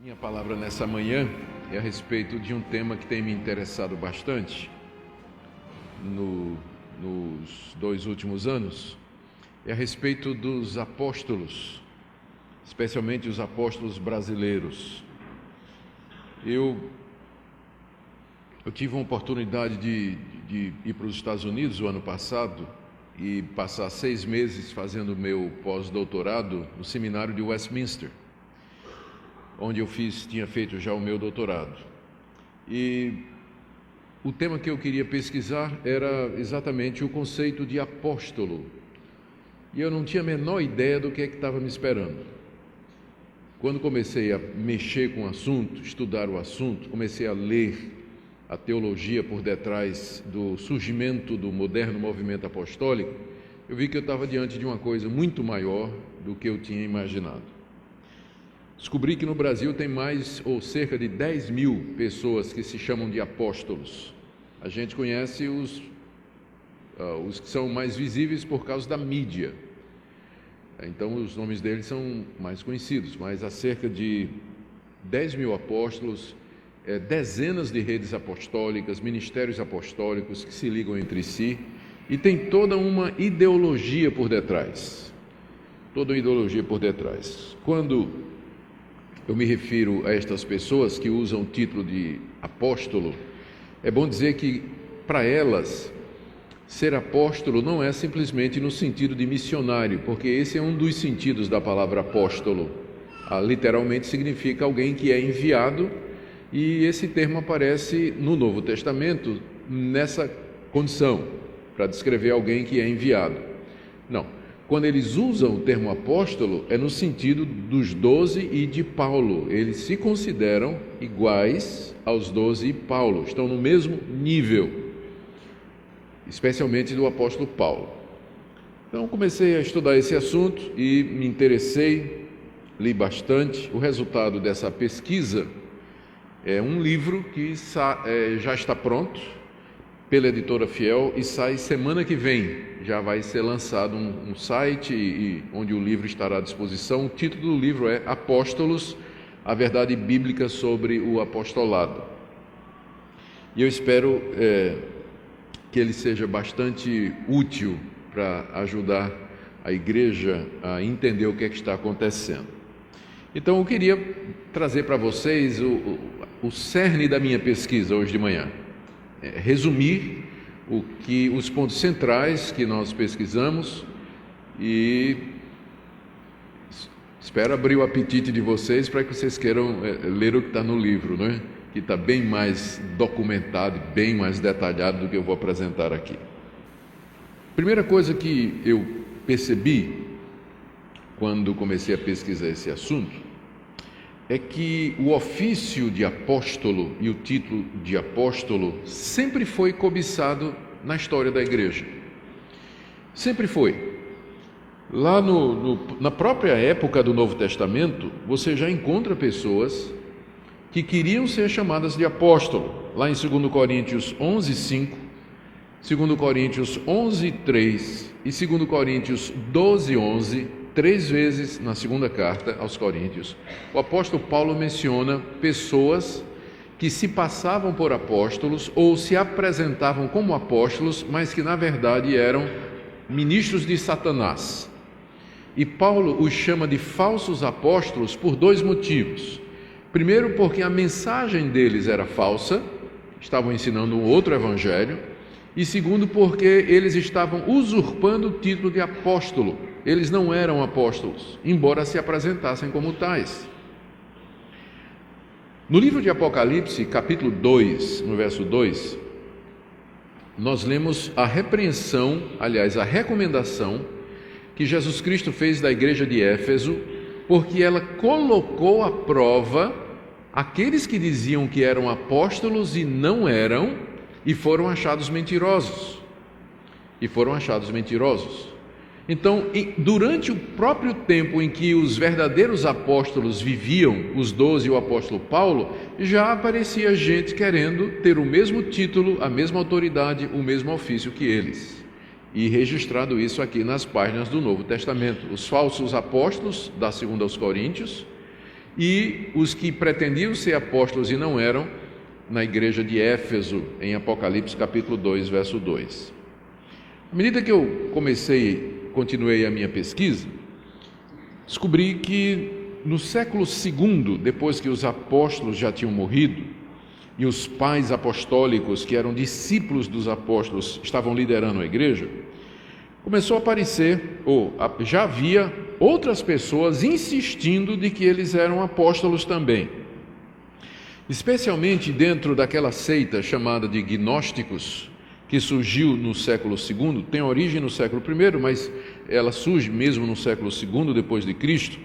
Minha palavra nessa manhã é a respeito de um tema que tem me interessado bastante nos 2 últimos anos. É a respeito dos apóstolos, especialmente os apóstolos brasileiros. Eu tive uma oportunidade de ir para os Estados Unidos o ano passado e passar 6 meses fazendo meu pós-doutorado no seminário de Westminster, onde eu tinha feito já o meu doutorado. E o tema que eu queria pesquisar era exatamente o conceito de apóstolo. E eu não tinha a menor ideia do que estava me esperando. Quando comecei a mexer com o assunto, estudar o assunto, comecei a ler a teologia por detrás do surgimento do moderno movimento apostólico, eu vi que eu estava diante de uma coisa muito maior do que eu tinha imaginado. Descobri que no Brasil tem mais ou cerca de 10 mil pessoas que se chamam de apóstolos. A gente conhece os que são mais visíveis por causa da mídia. Então os nomes deles são mais conhecidos, mas há cerca de 10 mil apóstolos, dezenas de redes apostólicas, ministérios apostólicos que se ligam entre si, e tem toda uma ideologia por detrás. Toda uma ideologia por detrás. Quando eu me refiro a estas pessoas que usam o título de apóstolo, é bom dizer que, para elas, ser apóstolo não é simplesmente no sentido de missionário, porque esse é um dos sentidos da palavra apóstolo. Literalmente significa alguém que é enviado, e esse termo aparece no Novo Testamento nessa condição, para descrever alguém que é enviado. Não. Quando eles usam o termo apóstolo, é no sentido dos 12 e de Paulo. Eles se consideram iguais aos 12 e Paulo, estão no mesmo nível, especialmente do apóstolo Paulo. Então comecei a estudar esse assunto e me interessei, li bastante. O resultado dessa pesquisa é um livro que já está pronto pela editora Fiel e sai semana que vem. Já vai ser lançado um site onde o livro estará à disposição. O título do livro é Apóstolos, a verdade bíblica sobre o apostolado. E eu espero que ele seja bastante útil para ajudar a igreja a entender o que é que está acontecendo. Então eu queria trazer para vocês o cerne da minha pesquisa hoje de manhã. Resumir os pontos centrais que nós pesquisamos e espero abrir o apetite de vocês para que vocês queiram ler o que está no livro, né? Que está bem mais documentado, bem mais detalhado do que eu vou apresentar aqui. Primeira coisa que eu percebi quando comecei a pesquisar esse assunto é que o ofício de apóstolo e o título de apóstolo sempre foi cobiçado na história da igreja. Sempre foi. Lá na própria época do Novo Testamento, você já encontra pessoas que queriam ser chamadas de apóstolo. Lá em 2 Coríntios 11:5, 2 Coríntios 11:3 e 2 Coríntios 12:11, 3 vezes na segunda carta aos Coríntios, o apóstolo Paulo menciona pessoas que se passavam por apóstolos ou se apresentavam como apóstolos, mas que na verdade eram ministros de Satanás. E Paulo os chama de falsos apóstolos por 2 motivos. Primeiro, porque a mensagem deles era falsa, estavam ensinando um outro evangelho. E segundo, porque eles estavam usurpando o título de apóstolo. Eles não eram apóstolos, embora se apresentassem como tais. No livro de Apocalipse, capítulo 2, no verso 2, nós lemos a repreensão, aliás, a recomendação que Jesus Cristo fez da igreja de Éfeso, porque ela colocou à prova aqueles que diziam que eram apóstolos e não eram, e foram achados mentirosos. Então, durante o próprio tempo em que os verdadeiros apóstolos viviam, os 12 e o apóstolo Paulo, já aparecia gente querendo ter o mesmo título, a mesma autoridade, o mesmo ofício que eles. E registrado isso aqui nas páginas do Novo Testamento. Os falsos apóstolos, da 2 aos Coríntios, e os que pretendiam ser apóstolos e não eram, na igreja de Éfeso, em Apocalipse capítulo 2, verso 2. À medida que eu continuei a minha pesquisa, descobri que no século II, depois que os apóstolos já tinham morrido, e os pais apostólicos, que eram discípulos dos apóstolos, estavam liderando a igreja, começou a aparecer, já havia outras pessoas insistindo de que eles eram apóstolos também. Especialmente dentro daquela seita chamada de gnósticos, que surgiu no século II, tem origem no século I, mas ela surge mesmo no século II depois de Cristo.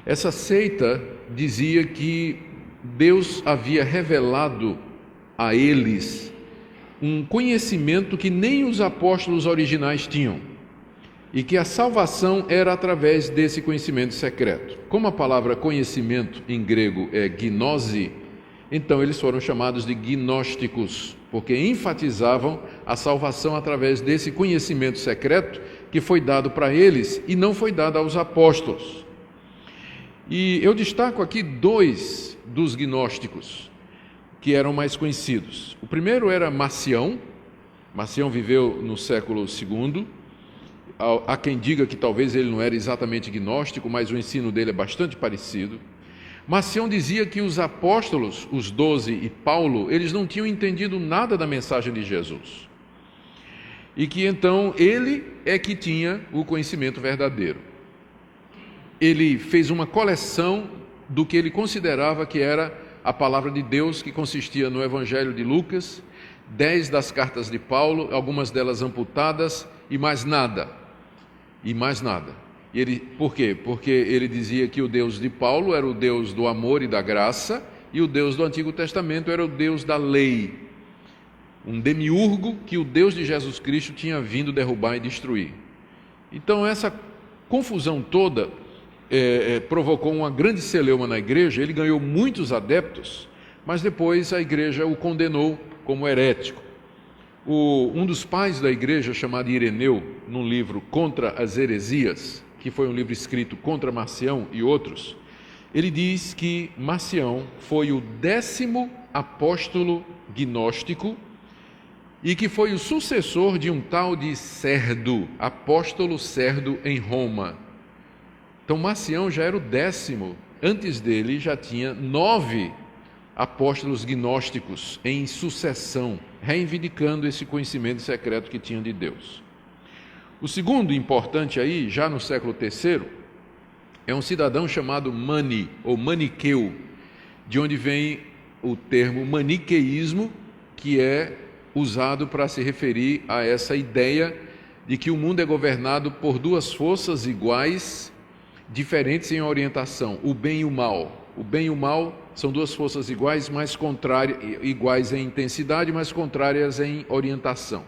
Essa seita dizia que Deus havia revelado a eles um conhecimento que nem os apóstolos originais tinham, e que a salvação era através desse conhecimento secreto. Como a palavra conhecimento em grego é gnose, então eles foram chamados de gnósticos, porque enfatizavam a salvação através desse conhecimento secreto que foi dado para eles e não foi dado aos apóstolos. E eu destaco aqui dois dos gnósticos que eram mais conhecidos. O primeiro era Marcião. Marcião viveu no século II. Há quem diga que talvez ele não era exatamente gnóstico, mas o ensino dele é bastante parecido. Marcião dizia que os apóstolos, os 12 e Paulo, eles não tinham entendido nada da mensagem de Jesus. E que então ele é que tinha o conhecimento verdadeiro. Ele fez uma coleção do que ele considerava que era a palavra de Deus, que consistia no Evangelho de Lucas, 10 das cartas de Paulo, algumas delas amputadas, e mais nada. Por quê? Porque ele dizia que o Deus de Paulo era o Deus do amor e da graça, e o Deus do Antigo Testamento era o Deus da lei. Um demiurgo que o Deus de Jesus Cristo tinha vindo derrubar e destruir. Então essa confusão toda provocou uma grande celeuma na igreja. Ele ganhou muitos adeptos, mas depois a igreja o condenou como herético. Um dos pais da igreja, chamado Ireneu, num livro Contra as Heresias, que foi um livro escrito contra Marcião e outros, ele diz que Marcião foi o 10º apóstolo gnóstico e que foi o sucessor de um tal de Cerdo, apóstolo Cerdo em Roma. Então Marcião já era o 10º, antes dele já tinha 9 apóstolos gnósticos em sucessão, reivindicando esse conhecimento secreto que tinham de Deus. O segundo importante aí, já no século III, é um cidadão chamado Mani, ou Maniqueu, de onde vem o termo maniqueísmo, que é usado para se referir a essa ideia de que o mundo é governado por duas forças iguais, diferentes em orientação, o bem e o mal. O bem e o mal são duas forças iguais, mas iguais em intensidade, mas contrárias em orientação.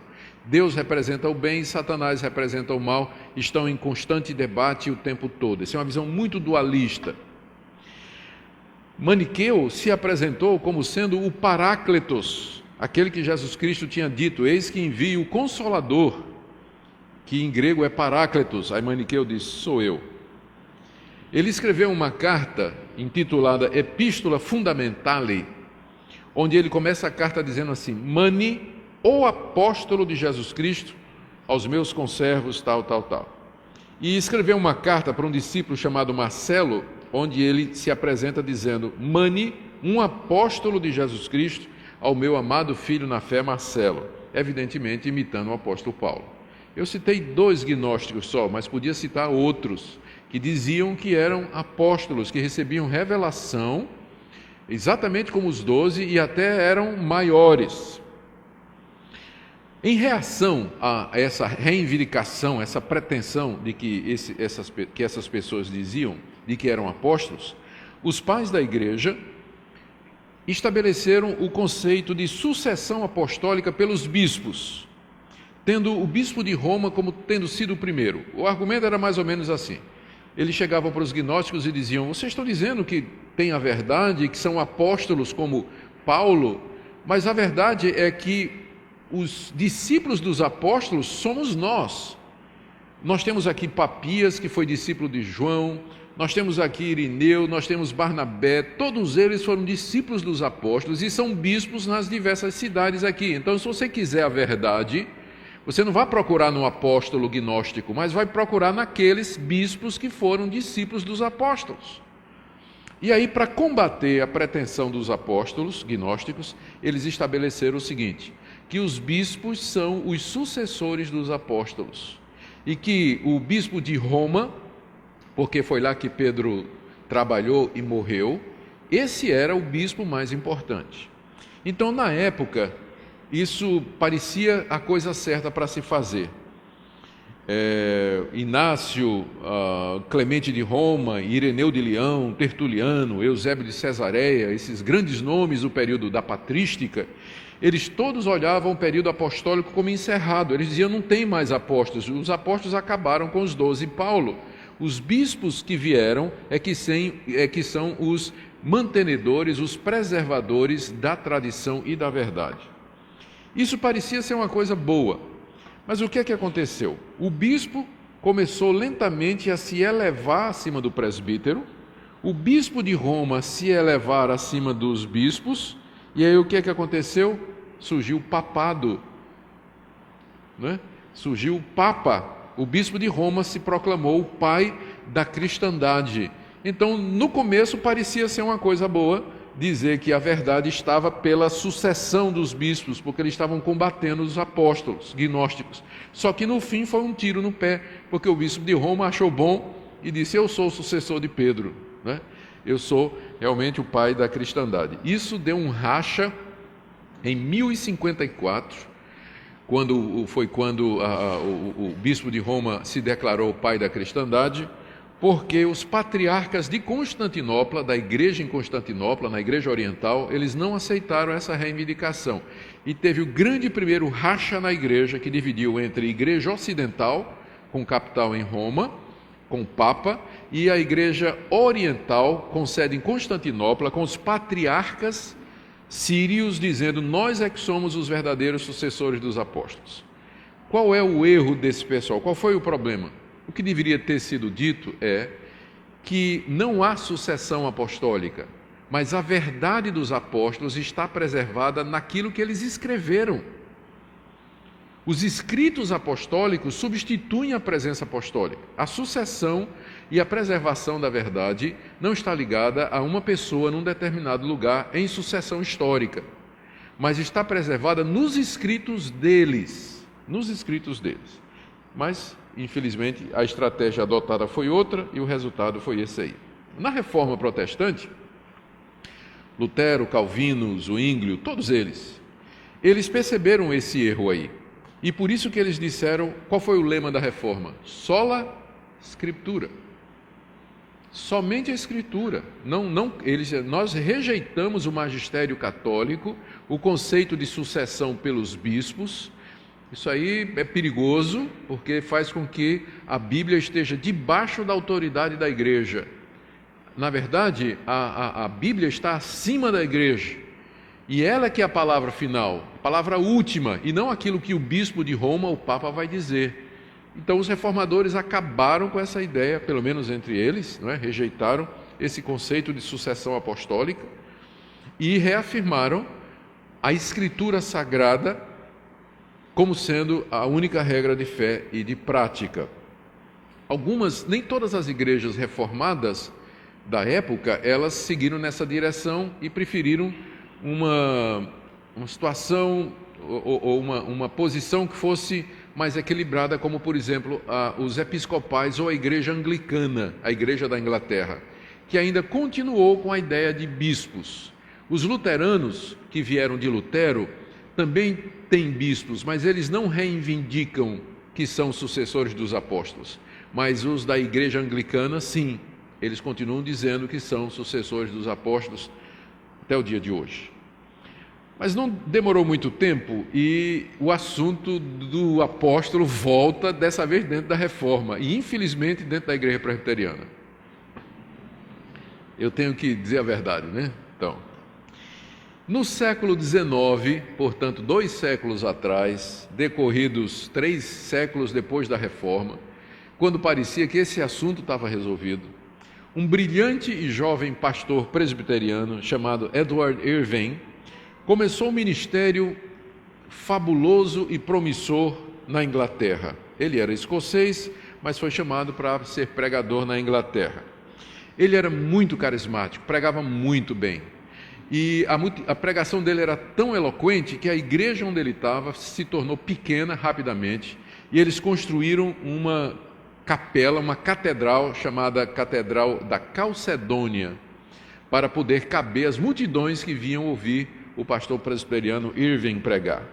Deus representa o bem, Satanás representa o mal, estão em constante debate o tempo todo. Essa é uma visão muito dualista. Maniqueu se apresentou como sendo o Paráclitos, aquele que Jesus Cristo tinha dito: eis que envio o Consolador, que em grego é Paráclitos. Aí Maniqueu disse: sou eu. Ele escreveu uma carta intitulada Epístola Fundamentale, onde ele começa a carta dizendo assim: Mani, o apóstolo de Jesus Cristo, aos meus conservos, tal. E escreveu uma carta para um discípulo chamado Marcelo, onde ele se apresenta dizendo: Mani, um apóstolo de Jesus Cristo, ao meu amado filho na fé Marcelo, evidentemente imitando o apóstolo Paulo. Eu citei 2 gnósticos só, mas podia citar outros que diziam que eram apóstolos, que recebiam revelação, exatamente como os 12, e até eram maiores. Em reação a essa reivindicação, essa pretensão de que essas pessoas diziam de que eram apóstolos, os pais da igreja estabeleceram o conceito de sucessão apostólica pelos bispos, tendo o bispo de Roma como tendo sido o primeiro. O argumento era mais ou menos assim: eles chegavam para os gnósticos e diziam: vocês estão dizendo que tem a verdade, que são apóstolos como Paulo, mas a verdade é que os discípulos dos apóstolos somos nós. Nós temos aqui Papias, que foi discípulo de João, nós temos aqui Irineu, nós temos Barnabé, todos eles foram discípulos dos apóstolos e são bispos nas diversas cidades aqui. Então, se você quiser a verdade, você não vai procurar no apóstolo gnóstico, mas vai procurar naqueles bispos que foram discípulos dos apóstolos. E aí, para combater a pretensão dos apóstolos gnósticos, eles estabeleceram o seguinte, que os bispos são os sucessores dos apóstolos e que o bispo de Roma, porque foi lá que Pedro trabalhou e morreu, esse era o bispo mais importante. Então, na época, isso parecia a coisa certa para se fazer. Inácio, Clemente de Roma, Ireneu de Leão, Tertuliano, Eusébio de Cesareia, esses grandes nomes do período da patrística, eles todos olhavam o período apostólico como encerrado. Eles diziam, não tem mais apóstolos, os apóstolos acabaram com os 12. Paulo, os bispos que vieram é que são os mantenedores, os preservadores da tradição e da verdade. Isso parecia ser uma coisa boa, mas o que é que aconteceu? O bispo começou lentamente a se elevar acima do presbítero, o bispo de Roma se elevar acima dos bispos, e aí o que é que aconteceu? Surgiu o papado, né? Surgiu o papa. O bispo de Roma se proclamou o pai da cristandade. Então, no começo parecia ser uma coisa boa dizer que a verdade estava pela sucessão dos bispos, porque eles estavam combatendo os apóstolos gnósticos. Só que no fim foi um tiro no pé, porque o bispo de Roma achou bom e disse, eu sou o sucessor de Pedro, né? Eu sou realmente o pai da cristandade. Isso deu um racha em 1054, quando o bispo de Roma se declarou o pai da cristandade, porque os patriarcas de Constantinopla, da igreja em Constantinopla, na igreja oriental, eles não aceitaram essa reivindicação. E teve o grande primeiro racha na igreja, que dividiu entre a igreja ocidental, com capital em Roma, com o Papa, e a igreja oriental, com sede em Constantinopla, com os patriarcas sírios, dizendo, nós é que somos os verdadeiros sucessores dos apóstolos. Qual é o erro desse pessoal? Qual foi o problema? O que deveria ter sido dito é que não há sucessão apostólica, mas a verdade dos apóstolos está preservada naquilo que eles escreveram. Os escritos apostólicos substituem a presença apostólica. A sucessão e a preservação da verdade não está ligada a uma pessoa num determinado lugar em sucessão histórica, mas está preservada nos escritos deles, Mas, infelizmente, a estratégia adotada foi outra e o resultado foi esse aí. Na Reforma Protestante, Lutero, Calvino, Zwinglio, todos eles perceberam esse erro aí. E por isso que eles disseram, qual foi o lema da Reforma? Sola Scriptura. Somente a Escritura. Nós rejeitamos o magistério católico, o conceito de sucessão pelos bispos. Isso aí é perigoso, porque faz com que a Bíblia esteja debaixo da autoridade da igreja. Na verdade, a Bíblia está acima da igreja. E ela que é a palavra final, a palavra última, e não aquilo que o bispo de Roma, o Papa, vai dizer. Então, os reformadores acabaram com essa ideia, pelo menos entre eles, não é? Rejeitaram esse conceito de sucessão apostólica e reafirmaram a Escritura Sagrada como sendo a única regra de fé e de prática. Nem todas as igrejas reformadas da época, elas seguiram nessa direção e preferiram uma situação ou uma posição que fosse mais equilibrada, como, por exemplo, os episcopais ou a igreja anglicana, a igreja da Inglaterra, que ainda continuou com a ideia de bispos. Os luteranos, que vieram de Lutero, também têm bispos, mas eles não reivindicam que são sucessores dos apóstolos. Mas os da igreja anglicana, sim, eles continuam dizendo que são sucessores dos apóstolos até o dia de hoje. Mas não demorou muito tempo e o assunto do apóstolo volta, dessa vez dentro da Reforma, e infelizmente dentro da igreja presbiteriana. Eu tenho que dizer a verdade, né? Então, no século XIX, portanto 2 séculos atrás, decorridos 3 séculos depois da Reforma, quando parecia que esse assunto estava resolvido, um brilhante e jovem pastor presbiteriano chamado Edward Irving começou um ministério fabuloso e promissor na Inglaterra. Ele era escocês, mas foi chamado para ser pregador na Inglaterra. Ele era muito carismático, pregava muito bem. E a pregação dele era tão eloquente que a igreja onde ele estava se tornou pequena rapidamente. E eles construíram uma capela, uma catedral chamada Catedral da Calcedônia, para poder caber as multidões que vinham ouvir o pastor presbiteriano Irving pregar.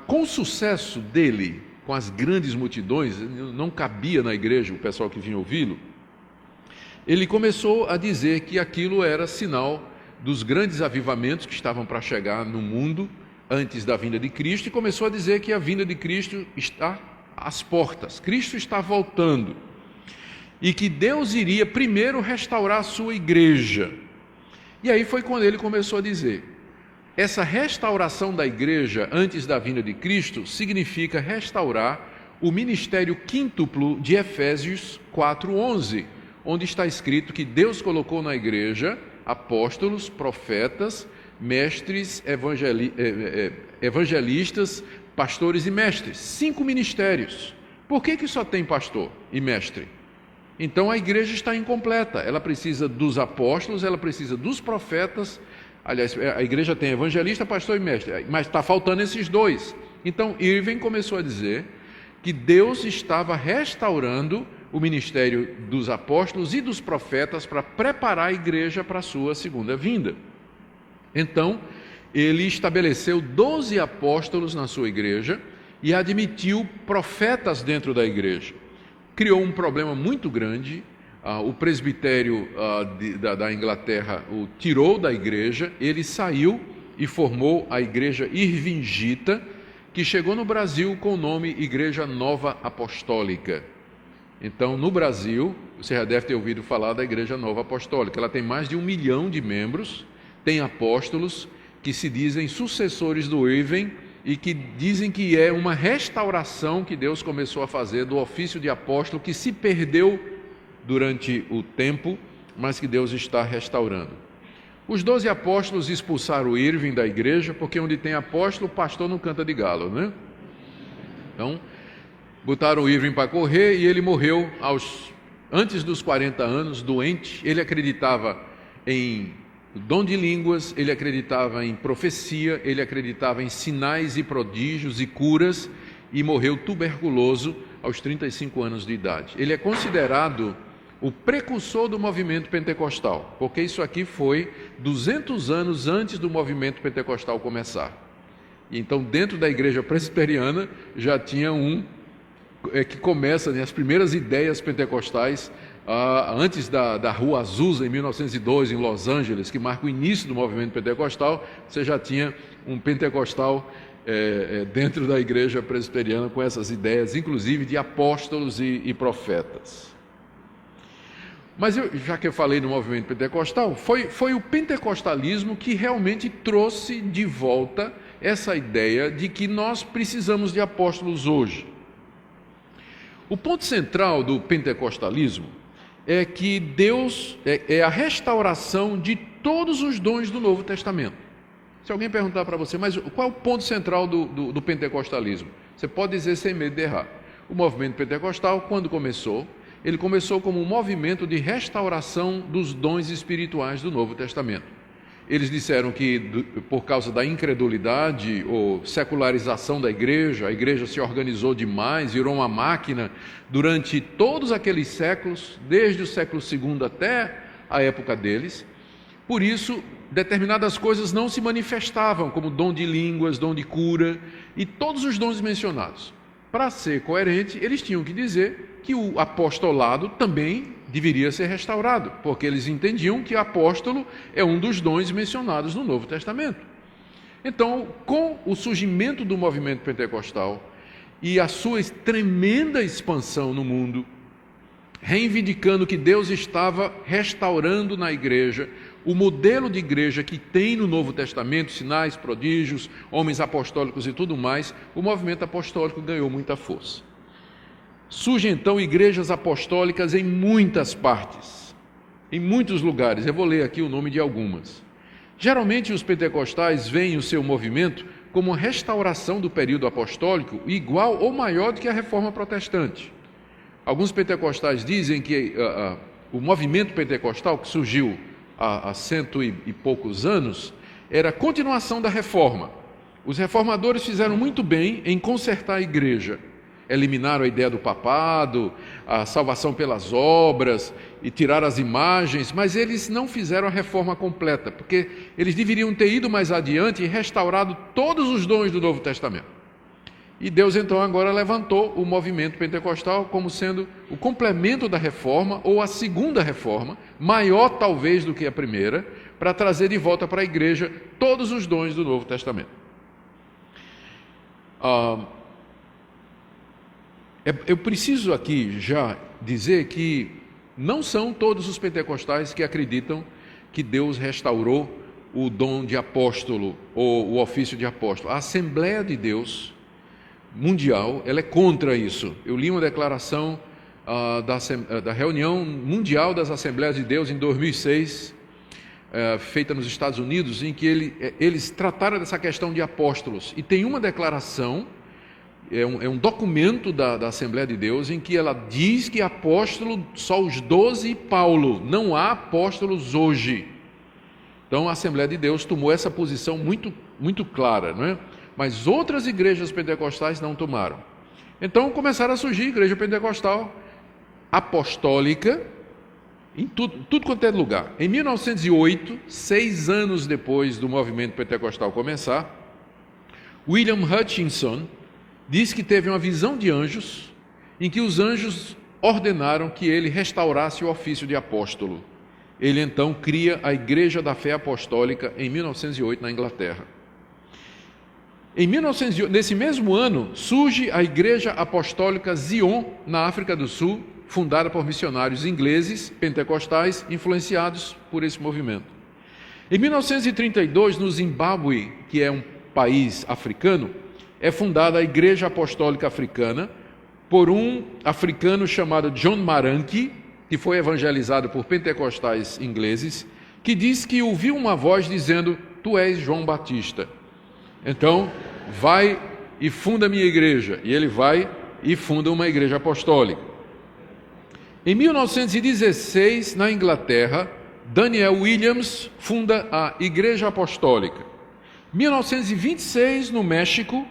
Com o sucesso dele, com as grandes multidões, não cabia na igreja o pessoal que vinha ouvi-lo, ele começou a dizer que aquilo era sinal dos grandes avivamentos que estavam para chegar no mundo antes da vinda de Cristo, e começou a dizer que a vinda de Cristo está às portas, Cristo está voltando, e que Deus iria primeiro restaurar a sua igreja. E aí foi quando ele começou a dizer: essa restauração da igreja antes da vinda de Cristo significa restaurar o ministério quíntuplo de Efésios 4:11, onde está escrito que Deus colocou na igreja apóstolos, profetas, mestres, evangelistas, pastores e mestres. 5 ministérios. Por que só tem pastor e mestre? Então a igreja está incompleta. Ela precisa dos apóstolos, ela precisa dos profetas. Aliás, a igreja tem evangelista, pastor e mestre, mas está faltando esses 2. Então Irving começou a dizer que Deus estava restaurando o ministério dos apóstolos e dos profetas para preparar a igreja para a sua segunda vinda. Então, ele estabeleceu 12 apóstolos na sua igreja e admitiu profetas dentro da igreja. Criou um problema muito grande. O presbitério da Inglaterra o tirou da igreja, ele saiu e formou a igreja Irvingita, que chegou no Brasil com o nome Igreja Nova Apostólica. Então, no Brasil, você já deve ter ouvido falar da Igreja Nova Apostólica. Ela tem mais de 1 milhão de membros, tem apóstolos que se dizem sucessores do Irving e que dizem que é uma restauração que Deus começou a fazer do ofício de apóstolo, que se perdeu durante o tempo, mas que Deus está restaurando. Os 12 apóstolos expulsaram o Irving da igreja, porque onde tem apóstolo, o pastor não canta de galo, né? Então, botaram o Irving para correr e ele morreu antes dos 40 anos, doente. Ele acreditava em dom de línguas, ele acreditava em profecia, ele acreditava em sinais e prodígios e curas, e morreu tuberculoso aos 35 anos de idade. Ele é considerado o precursor do movimento pentecostal, porque isso aqui foi 200 anos antes do movimento pentecostal começar. E então, dentro da igreja presbiteriana, já tinha que começa, né, as primeiras ideias pentecostais, antes da Rua Azusa, em 1902, em Los Angeles, que marca o início do movimento pentecostal. Você já tinha um pentecostal dentro da igreja presbiteriana com essas ideias, inclusive de apóstolos e profetas. Mas já que eu falei do movimento pentecostal, foi o pentecostalismo que realmente trouxe de volta essa ideia de que nós precisamos de apóstolos hoje. O ponto central do pentecostalismo é que Deus é a restauração de todos os dons do Novo Testamento. Se alguém perguntar para você, mas qual é o ponto central do pentecostalismo? Você pode dizer sem medo de errar. O movimento pentecostal, quando começou, ele começou como um movimento de restauração dos dons espirituais do Novo Testamento. Eles disseram que, por causa da incredulidade ou secularização da igreja, a igreja se organizou demais, virou uma máquina durante todos aqueles séculos, desde o século II até a época deles. Por isso, determinadas coisas não se manifestavam, como dom de línguas, dom de cura e todos os dons mencionados. Para ser coerente, eles tinham que dizer que o apostolado também deveria ser restaurado, porque eles entendiam que apóstolo é um dos dons mencionados no Novo Testamento. Então, com o surgimento do movimento pentecostal e a sua tremenda expansão no mundo, reivindicando que Deus estava restaurando na igreja o modelo de igreja que tem no Novo Testamento, sinais, prodígios, homens apostólicos e tudo mais, o movimento apostólico ganhou muita força. Surgem então igrejas apostólicas em muitas partes, em muitos lugares. Eu vou ler aqui o nome de algumas. Geralmente os pentecostais veem o seu movimento como uma restauração do período apostólico igual ou maior do que a reforma protestante. Alguns pentecostais dizem que o movimento pentecostal, que surgiu há 100 e poucos anos, era a continuação da reforma. Os reformadores fizeram muito bem em consertar a igreja. Eliminaram a ideia do papado, a salvação pelas obras e tiraram as imagens, mas eles não fizeram a reforma completa, porque eles deveriam ter ido mais adiante e restaurado todos os dons do Novo Testamento. E Deus então agora levantou o movimento pentecostal como sendo o complemento da reforma, ou a segunda reforma, maior talvez do que a primeira, para trazer de volta para a igreja todos os dons do Novo Testamento. Eu preciso aqui já dizer que não são todos os pentecostais que acreditam que Deus restaurou o dom de apóstolo ou o ofício de apóstolo. A Assembleia de Deus Mundial, ela é contra isso. Eu li uma declaração da reunião mundial das Assembleias de Deus em 2006, feita nos Estados Unidos, em que eles trataram dessa questão de apóstolos. E tem uma declaração, é um documento da Assembleia de Deus, em que ela diz que apóstolo só os 12 e Paulo, não há apóstolos hoje. Então a Assembleia de Deus tomou essa posição muito, muito clara, não é? Mas outras igrejas pentecostais não tomaram. Então começaram a surgir igreja pentecostal apostólica em tudo quanto é lugar. Em 1908, 6 anos depois do movimento pentecostal começar, William Hutchinson diz que teve uma visão de anjos, em que os anjos ordenaram que ele restaurasse o ofício de apóstolo. Ele então cria a Igreja da Fé Apostólica em 1908 na Inglaterra. Nesse mesmo ano, surge a Igreja Apostólica Zion, na África do Sul, fundada por missionários ingleses, pentecostais, influenciados por esse movimento. Em 1932, no Zimbábue, que é um país africano, é fundada a Igreja Apostólica Africana por um africano chamado John Maranki, que foi evangelizado por pentecostais ingleses, que diz que ouviu uma voz dizendo: "Tu és João Batista. Então, vai e funda a minha igreja." E ele vai e funda uma igreja apostólica. Em 1916, na Inglaterra, Daniel Williams funda a Igreja Apostólica. Em 1926, no México,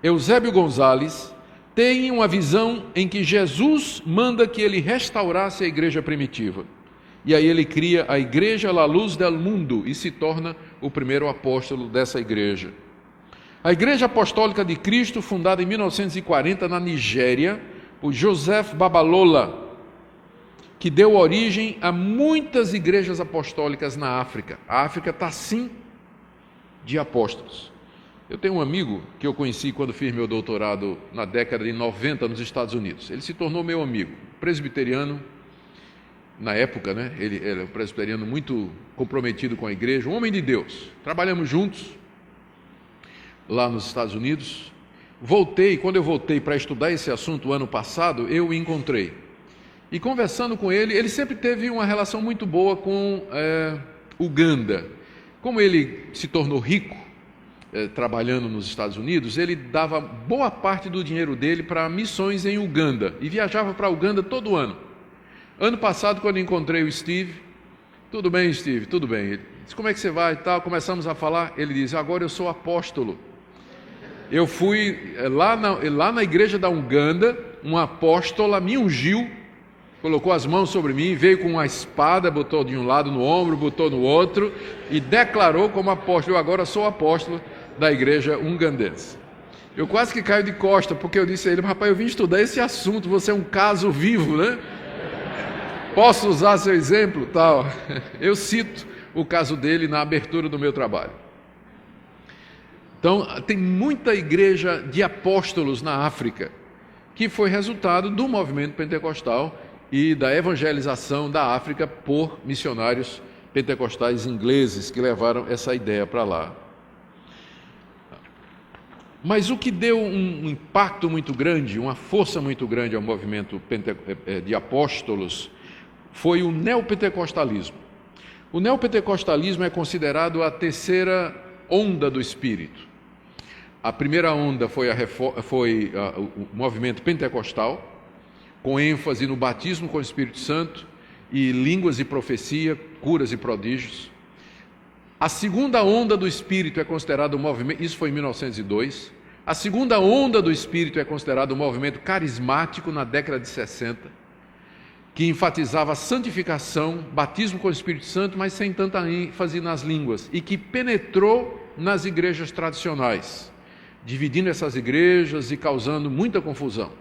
Eusébio Gonzalez tem uma visão em que Jesus manda que ele restaurasse a igreja primitiva. E aí ele cria a Igreja La Luz del Mundo e se torna o primeiro apóstolo dessa igreja. A Igreja Apostólica de Cristo, fundada em 1940 na Nigéria, por Joseph Babalola, que deu origem a muitas igrejas apostólicas na África. A África está sim de apóstolos. Eu tenho um amigo que eu conheci quando fiz meu doutorado na década de 90 nos Estados Unidos. Ele se tornou meu amigo, presbiteriano, na época, né? Ele era um presbiteriano muito comprometido com a igreja, um homem de Deus. Trabalhamos juntos lá nos Estados Unidos. Quando eu voltei para estudar esse assunto o ano passado, eu o encontrei. E conversando com ele, ele sempre teve uma relação muito boa com Uganda. Como ele se tornou rico, trabalhando nos Estados Unidos, ele dava boa parte do dinheiro dele para missões em Uganda e viajava para Uganda todo ano. Ano passado, quando encontrei o Steve: "Tudo bem, Steve?" "Tudo bem." Ele disse: "Como é que você vai?" E tal. Começamos a falar. Ele disse: "Agora eu sou apóstolo. Eu fui lá na igreja da Uganda, uma apóstola me ungiu, colocou as mãos sobre mim, veio com uma espada, botou de um lado no ombro, botou no outro e declarou como apóstolo: "Eu agora sou apóstolo da igreja ugandense." Eu quase que caio de costa, porque eu disse a ele: "Rapaz, eu vim estudar esse assunto, você é um caso vivo, né? Posso usar seu exemplo?" Tal. Eu cito o caso dele na abertura do meu trabalho. Então, tem muita igreja de apóstolos na África, que foi resultado do movimento pentecostal e da evangelização da África por missionários pentecostais ingleses que levaram essa ideia para lá. Mas o que deu um impacto muito grande, uma força muito grande ao movimento de apóstolos, foi o neopentecostalismo. O neopentecostalismo é considerado a terceira onda do Espírito. A primeira onda foi o movimento pentecostal, com ênfase no batismo com o Espírito Santo e línguas e profecia, curas e prodígios. A segunda onda do Espírito é considerado o movimento, isso foi em 1902. A segunda onda do Espírito é considerado o movimento carismático na década de 60, que enfatizava a santificação, batismo com o Espírito Santo, mas sem tanta ênfase nas línguas, e que penetrou nas igrejas tradicionais, dividindo essas igrejas e causando muita confusão.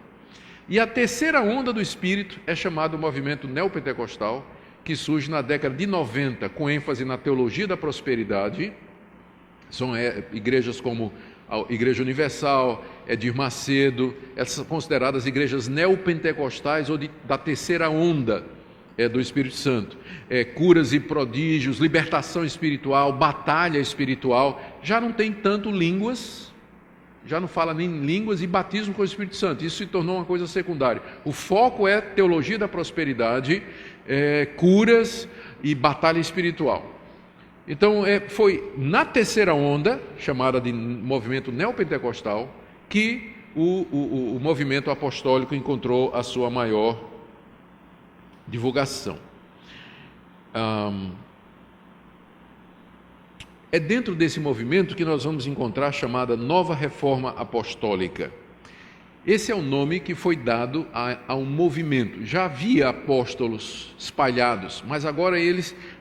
E a terceira onda do Espírito é chamado movimento neopentecostal, que surge na década de 90, com ênfase na teologia da prosperidade. São igrejas como a Igreja Universal, Edir Macedo, essas são consideradas igrejas neopentecostais ou da terceira onda do Espírito Santo. Curas e prodígios, libertação espiritual, batalha espiritual, já não tem tanto línguas, já não fala nem línguas e batismo com o Espírito Santo. Isso se tornou uma coisa secundária. O foco é teologia da prosperidade, curas e batalha espiritual. Então, foi na terceira onda, chamada de movimento neopentecostal, que o movimento apostólico encontrou a sua maior divulgação. É dentro desse movimento que nós vamos encontrar a chamada Nova Reforma Apostólica. Esse é o nome que foi dado a um movimento. Já havia apóstolos espalhados, mas agora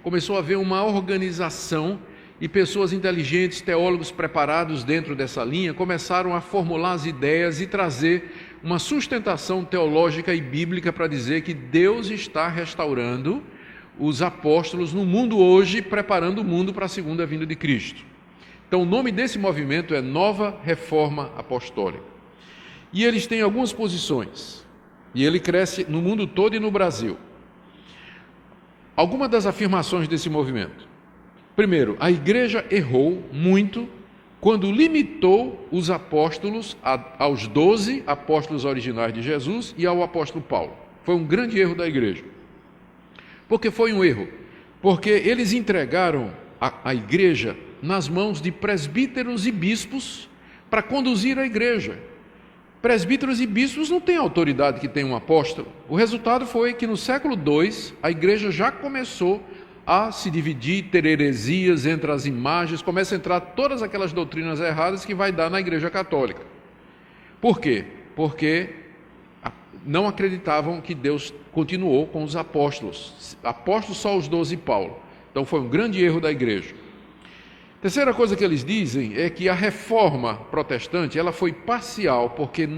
começou a haver uma organização e pessoas inteligentes, teólogos preparados dentro dessa linha, começaram a formular as ideias e trazer uma sustentação teológica e bíblica para dizer que Deus está restaurando os apóstolos no mundo hoje, preparando o mundo para a segunda vinda de Cristo. Então, o nome desse movimento é Nova Reforma Apostólica. E eles têm algumas posições, e ele cresce no mundo todo e no Brasil. Algumas das afirmações desse movimento. Primeiro, a igreja errou muito quando limitou os apóstolos aos 12 apóstolos originais de Jesus e ao apóstolo Paulo. Foi um grande erro da igreja. Por que foi um erro? Porque eles entregaram a igreja nas mãos de presbíteros e bispos para conduzir a igreja. Presbíteros e bispos não têm a autoridade que tem um apóstolo. O resultado foi que no século II a igreja já começou a se dividir, ter heresias entre as imagens, começa a entrar todas aquelas doutrinas erradas que vai dar na igreja católica. Por quê? Porque não acreditavam que Deus continuou com os apóstolos. Apóstolos só os 12 e Paulo. Então foi um grande erro da igreja. Terceira coisa que eles dizem é que a reforma protestante ela foi parcial, porque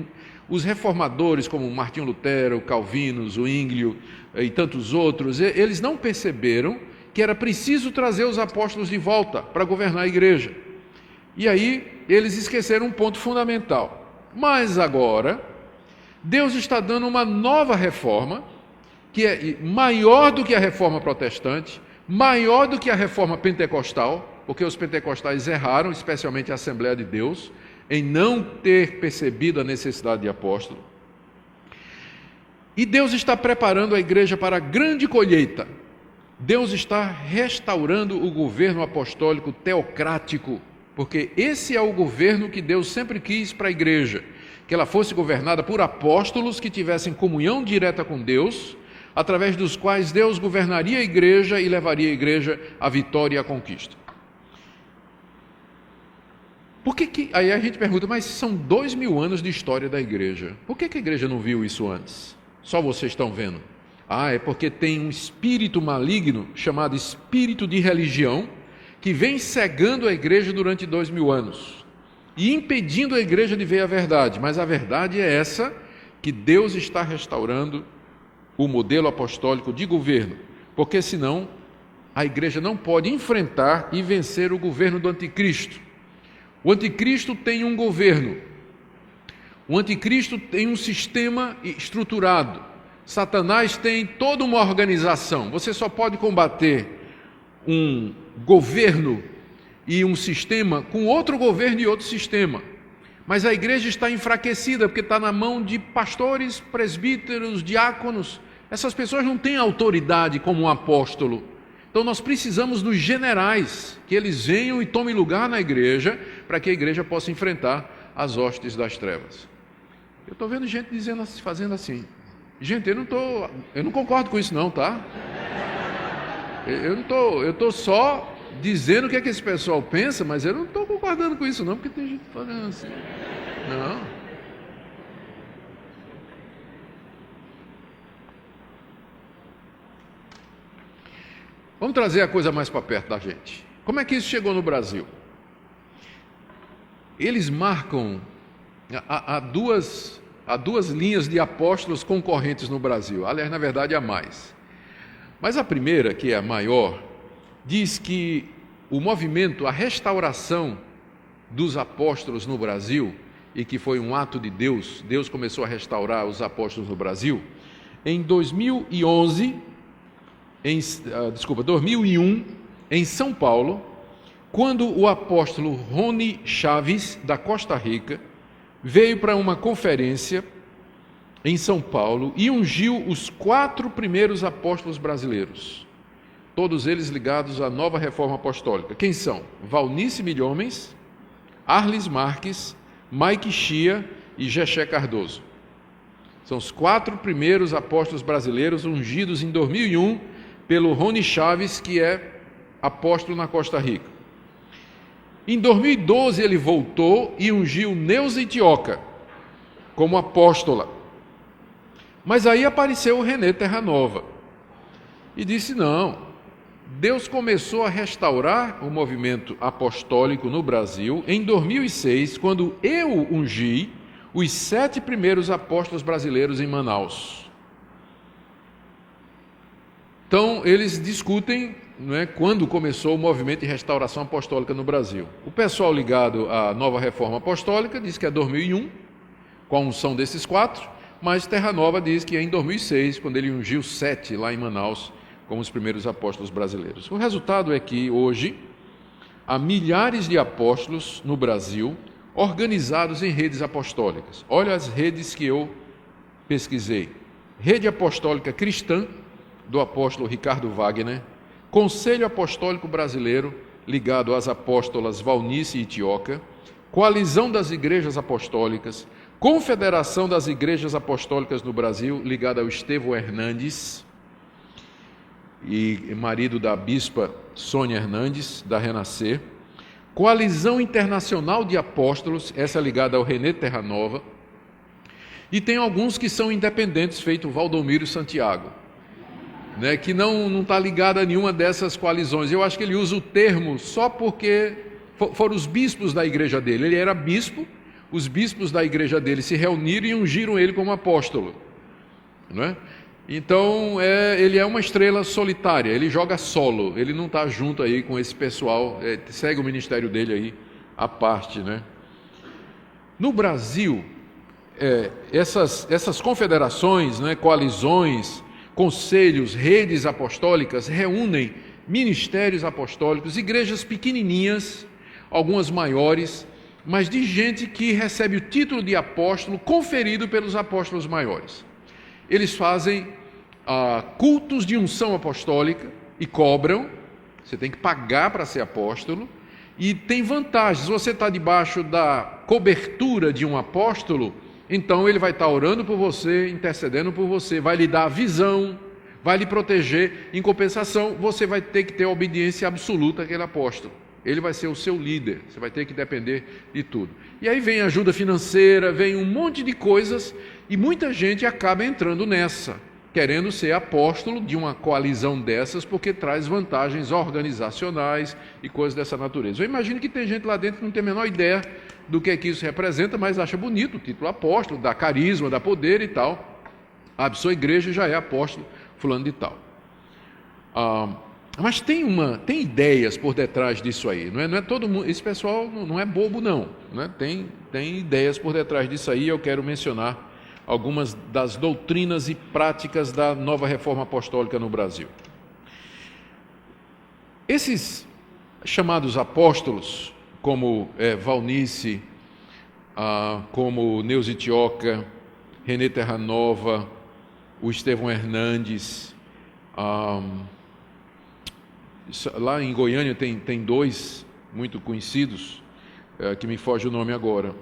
os reformadores como Martinho Lutero, Calvino, Zwinglio e tantos outros, eles não perceberam que era preciso trazer os apóstolos de volta para governar a igreja. E aí eles esqueceram um ponto fundamental. Mas agora, Deus está dando uma nova reforma, que é maior do que a reforma protestante, maior do que a reforma pentecostal, porque os pentecostais erraram, especialmente a Assembleia de Deus, em não ter percebido a necessidade de apóstolo. E Deus está preparando a igreja para a grande colheita. Deus está restaurando o governo apostólico teocrático, porque esse é o governo que Deus sempre quis para a igreja, que ela fosse governada por apóstolos que tivessem comunhão direta com Deus, através dos quais Deus governaria a igreja e levaria a igreja à vitória e à conquista. Aí a gente pergunta, mas são 2000 anos de história da igreja. Por que a igreja não viu isso antes? Só vocês estão vendo. É porque tem um espírito maligno chamado espírito de religião que vem cegando a igreja durante 2000 anos e impedindo a igreja de ver a verdade. Mas a verdade é essa, que Deus está restaurando o modelo apostólico de governo, porque senão a igreja não pode enfrentar e vencer o governo do anticristo. O anticristo tem um governo, o anticristo tem um sistema estruturado, Satanás tem toda uma organização. Você só pode combater um governo e um sistema com outro governo e outro sistema. Mas a igreja está enfraquecida, porque está na mão de pastores, presbíteros, diáconos. Essas pessoas não têm autoridade como um apóstolo. Então nós precisamos dos generais, que eles venham e tomem lugar na igreja, para que a igreja possa enfrentar as hostes das trevas. Eu estou vendo gente dizendo, fazendo assim. Gente, eu não concordo com isso não, tá? Eu estou só dizendo o que é que esse pessoal pensa, mas eu não estou concordando com isso não, porque tem gente falando assim. Não. Vamos trazer a coisa mais para perto da gente. Como é que isso chegou no Brasil? Eles marcam há duas linhas de apóstolos concorrentes no Brasil. Aliás, na verdade, há mais. Mas a primeira, que é a maior, diz que o movimento, a restauração dos apóstolos no Brasil, e que foi um ato de Deus, Deus começou a restaurar os apóstolos no Brasil, em 2001, em São Paulo, quando o apóstolo Rony Chaves, da Costa Rica, veio para uma conferência em São Paulo e ungiu os 4 primeiros apóstolos brasileiros, todos eles ligados à nova reforma apostólica. Quem são? Valnice Milhomens, Arles Marques, Mike Chia e Gexé Cardoso. São os 4 primeiros apóstolos brasileiros ungidos em 2001 pelo Rony Chaves, que é apóstolo na Costa Rica. Em 2012 ele voltou e ungiu Neuza Itioca como apóstola. Mas aí apareceu o René Terranova e disse, não, Deus começou a restaurar o movimento apostólico no Brasil em 2006, quando eu ungi os 7 primeiros apóstolos brasileiros em Manaus. Então, eles discutem, quando começou o movimento de restauração apostólica no Brasil. O pessoal ligado à nova reforma apostólica diz que é 2001, com a unção desses 4, mas Terranova diz que é em 2006, quando ele ungiu 7 lá em Manaus, como os primeiros apóstolos brasileiros. O resultado é que hoje há milhares de apóstolos no Brasil organizados em redes apostólicas. Olha as redes que eu pesquisei. Rede Apostólica Cristã, do apóstolo Ricardo Wagner, Conselho Apostólico Brasileiro, ligado às apóstolas Valnice e Itioca, Coalizão das Igrejas Apostólicas, Confederação das Igrejas Apostólicas no Brasil, ligada ao Estevão Hernandes, e marido da bispa Sônia Hernandes, da Renascer, Coalizão Internacional de Apóstolos, essa ligada ao René Terranova, e tem alguns que são independentes, feito Valdomiro Santiago, que não está ligado a nenhuma dessas coalizões. Eu acho que ele usa o termo só porque foram os bispos da igreja dele. Ele era bispo, os bispos da igreja dele se reuniram e ungiram ele como apóstolo, não é? Então, ele é uma estrela solitária, ele joga solo, ele não está junto aí com esse pessoal, segue o ministério dele aí à parte, né? No Brasil, essas confederações, coalizões, conselhos, redes apostólicas reúnem ministérios apostólicos, igrejas pequenininhas, algumas maiores, mas de gente que recebe o título de apóstolo conferido pelos apóstolos maiores. Eles fazem cultos de unção apostólica e cobram, você tem que pagar para ser apóstolo, e tem vantagens. Você está debaixo da cobertura de um apóstolo, então ele vai estar orando por você, intercedendo por você, vai lhe dar a visão, vai lhe proteger. Em compensação, você vai ter que ter obediência absoluta àquele apóstolo. Ele vai ser o seu líder, você vai ter que depender de tudo. E aí vem ajuda financeira, vem um monte de coisas, e muita gente acaba entrando nessa, querendo ser apóstolo de uma coalizão dessas, porque traz vantagens organizacionais e coisas dessa natureza. Eu imagino que tem gente lá dentro que não tem a menor ideia do que isso representa, mas acha bonito o título apóstolo, dá carisma, dá poder e tal. A sua igreja já é apóstolo fulano de tal. Mas tem ideias por detrás disso aí, não é todo mundo, esse pessoal não é bobo não, tem ideias por detrás disso aí. Eu quero mencionar algumas das doutrinas e práticas da nova reforma apostólica no Brasil. Esses chamados apóstolos, como Valnice, como Neuza Tioca, René Terranova, o Estevão Hernandes. Lá em Goiânia tem dois muito conhecidos, que me foge o nome agora.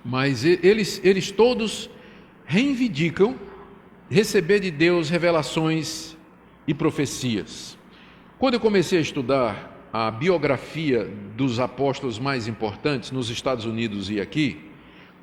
Mas eles todos reivindicam receber de Deus revelações e profecias. Quando eu comecei a estudar a biografia dos apóstolos mais importantes nos Estados Unidos e aqui,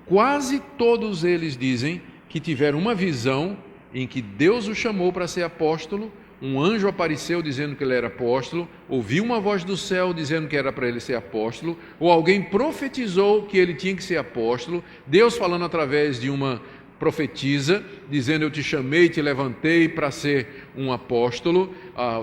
quase todos eles dizem que tiveram uma visão em que Deus o chamou para ser apóstolo, um anjo apareceu dizendo que ele era apóstolo, ouviu uma voz do céu dizendo que era para ele ser apóstolo, ou alguém profetizou que ele tinha que ser apóstolo, Deus falando através de uma profetiza, dizendo: eu te chamei, te levantei para ser um apóstolo.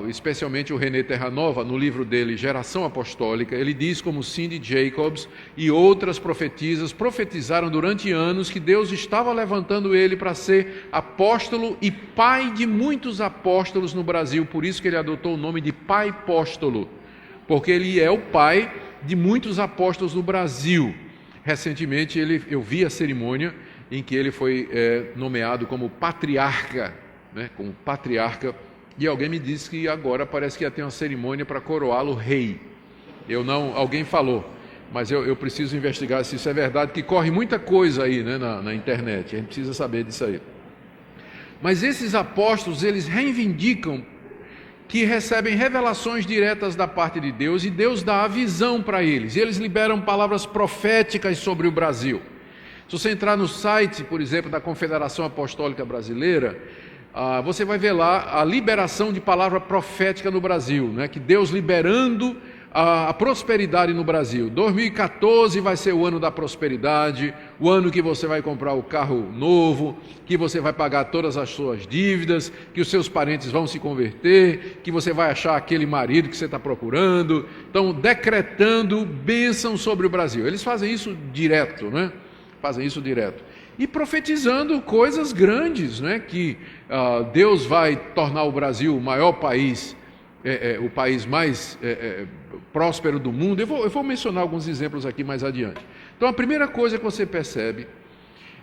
Especialmente o René Terranova, no livro dele Geração Apostólica, ele diz como Cindy Jacobs e outras profetisas profetizaram durante anos que Deus estava levantando ele para ser apóstolo e pai de muitos apóstolos no Brasil. Por isso que ele adotou o nome de Pai Apóstolo, porque ele é o pai de muitos apóstolos no Brasil. Recentemente eu vi a cerimônia em que ele foi nomeado como patriarca, como patriarca, e alguém me disse que agora parece que ia ter uma cerimônia para coroá-lo rei. Alguém falou, mas eu preciso investigar se isso é verdade, que corre muita coisa aí, na internet, a gente precisa saber disso aí. Mas esses apóstolos, eles reivindicam que recebem revelações diretas da parte de Deus, e Deus dá a visão para eles, e eles liberam palavras proféticas sobre o Brasil. Se você entrar no site, por exemplo, da Confederação Apostólica Brasileira, você vai ver lá a liberação de palavra profética no Brasil, que Deus liberando a prosperidade no Brasil. 2014 vai ser o ano da prosperidade, o ano que você vai comprar o carro novo, que você vai pagar todas as suas dívidas, que os seus parentes vão se converter, que você vai achar aquele marido que você está procurando. Então, decretando bênção sobre o Brasil. Eles fazem isso direto, Fazem isso direto. E profetizando coisas grandes, que Deus vai tornar o Brasil o maior país, o país mais próspero do mundo. Eu vou mencionar alguns exemplos aqui mais adiante. Então, a primeira coisa que você percebe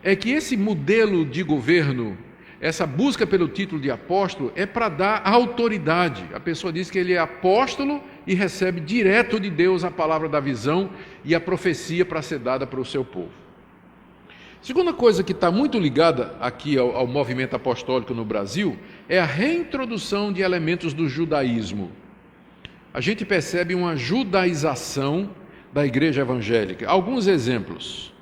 é que esse modelo de governo, essa busca pelo título de apóstolo, é para dar autoridade. A pessoa diz que ele é apóstolo e recebe direto de Deus a palavra da visão e a profecia para ser dada para o seu povo. Segunda coisa que está muito ligada aqui ao movimento apostólico no Brasil é a reintrodução de elementos do judaísmo. A gente percebe uma judaização da igreja evangélica. Alguns exemplos.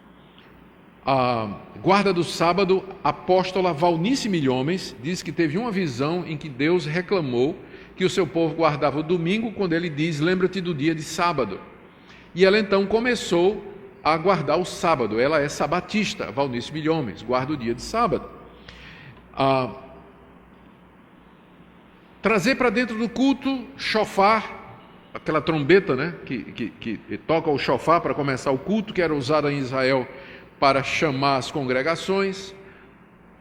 A guarda do sábado, a apóstola Valnice Milhomens, diz que teve uma visão em que Deus reclamou que o seu povo guardava o domingo, quando ele diz: lembra-te do dia de sábado. E ela então começou a guardar o sábado. Ela é sabatista, Valnice Milhomens, guarda o dia de sábado. Trazer para dentro do culto shofar, aquela trombeta, que toca o shofar para começar o culto, que era usada em Israel para chamar as congregações.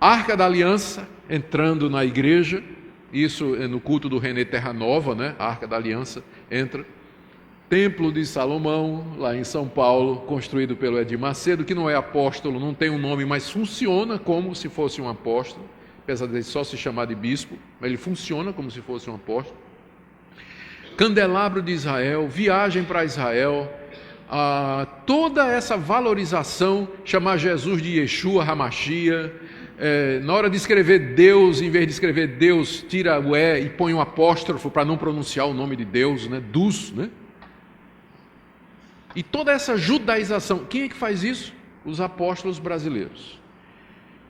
Arca da Aliança entrando na igreja, isso é no culto do René Terranova, a Arca da Aliança entra. Templo de Salomão, lá em São Paulo, construído pelo Edir Macedo, que não é apóstolo, não tem um nome, mas funciona como se fosse um apóstolo, apesar de só se chamar de bispo, mas ele funciona como se fosse um apóstolo. Candelabro de Israel, viagem para Israel, toda essa valorização, chamar Jesus de Yeshua HaMashiach, na hora de escrever Deus, em vez de escrever Deus, tira o E e põe um apóstrofo para não pronunciar o nome de Deus, Dus, E toda essa judaização, quem é que faz isso? Os apóstolos brasileiros.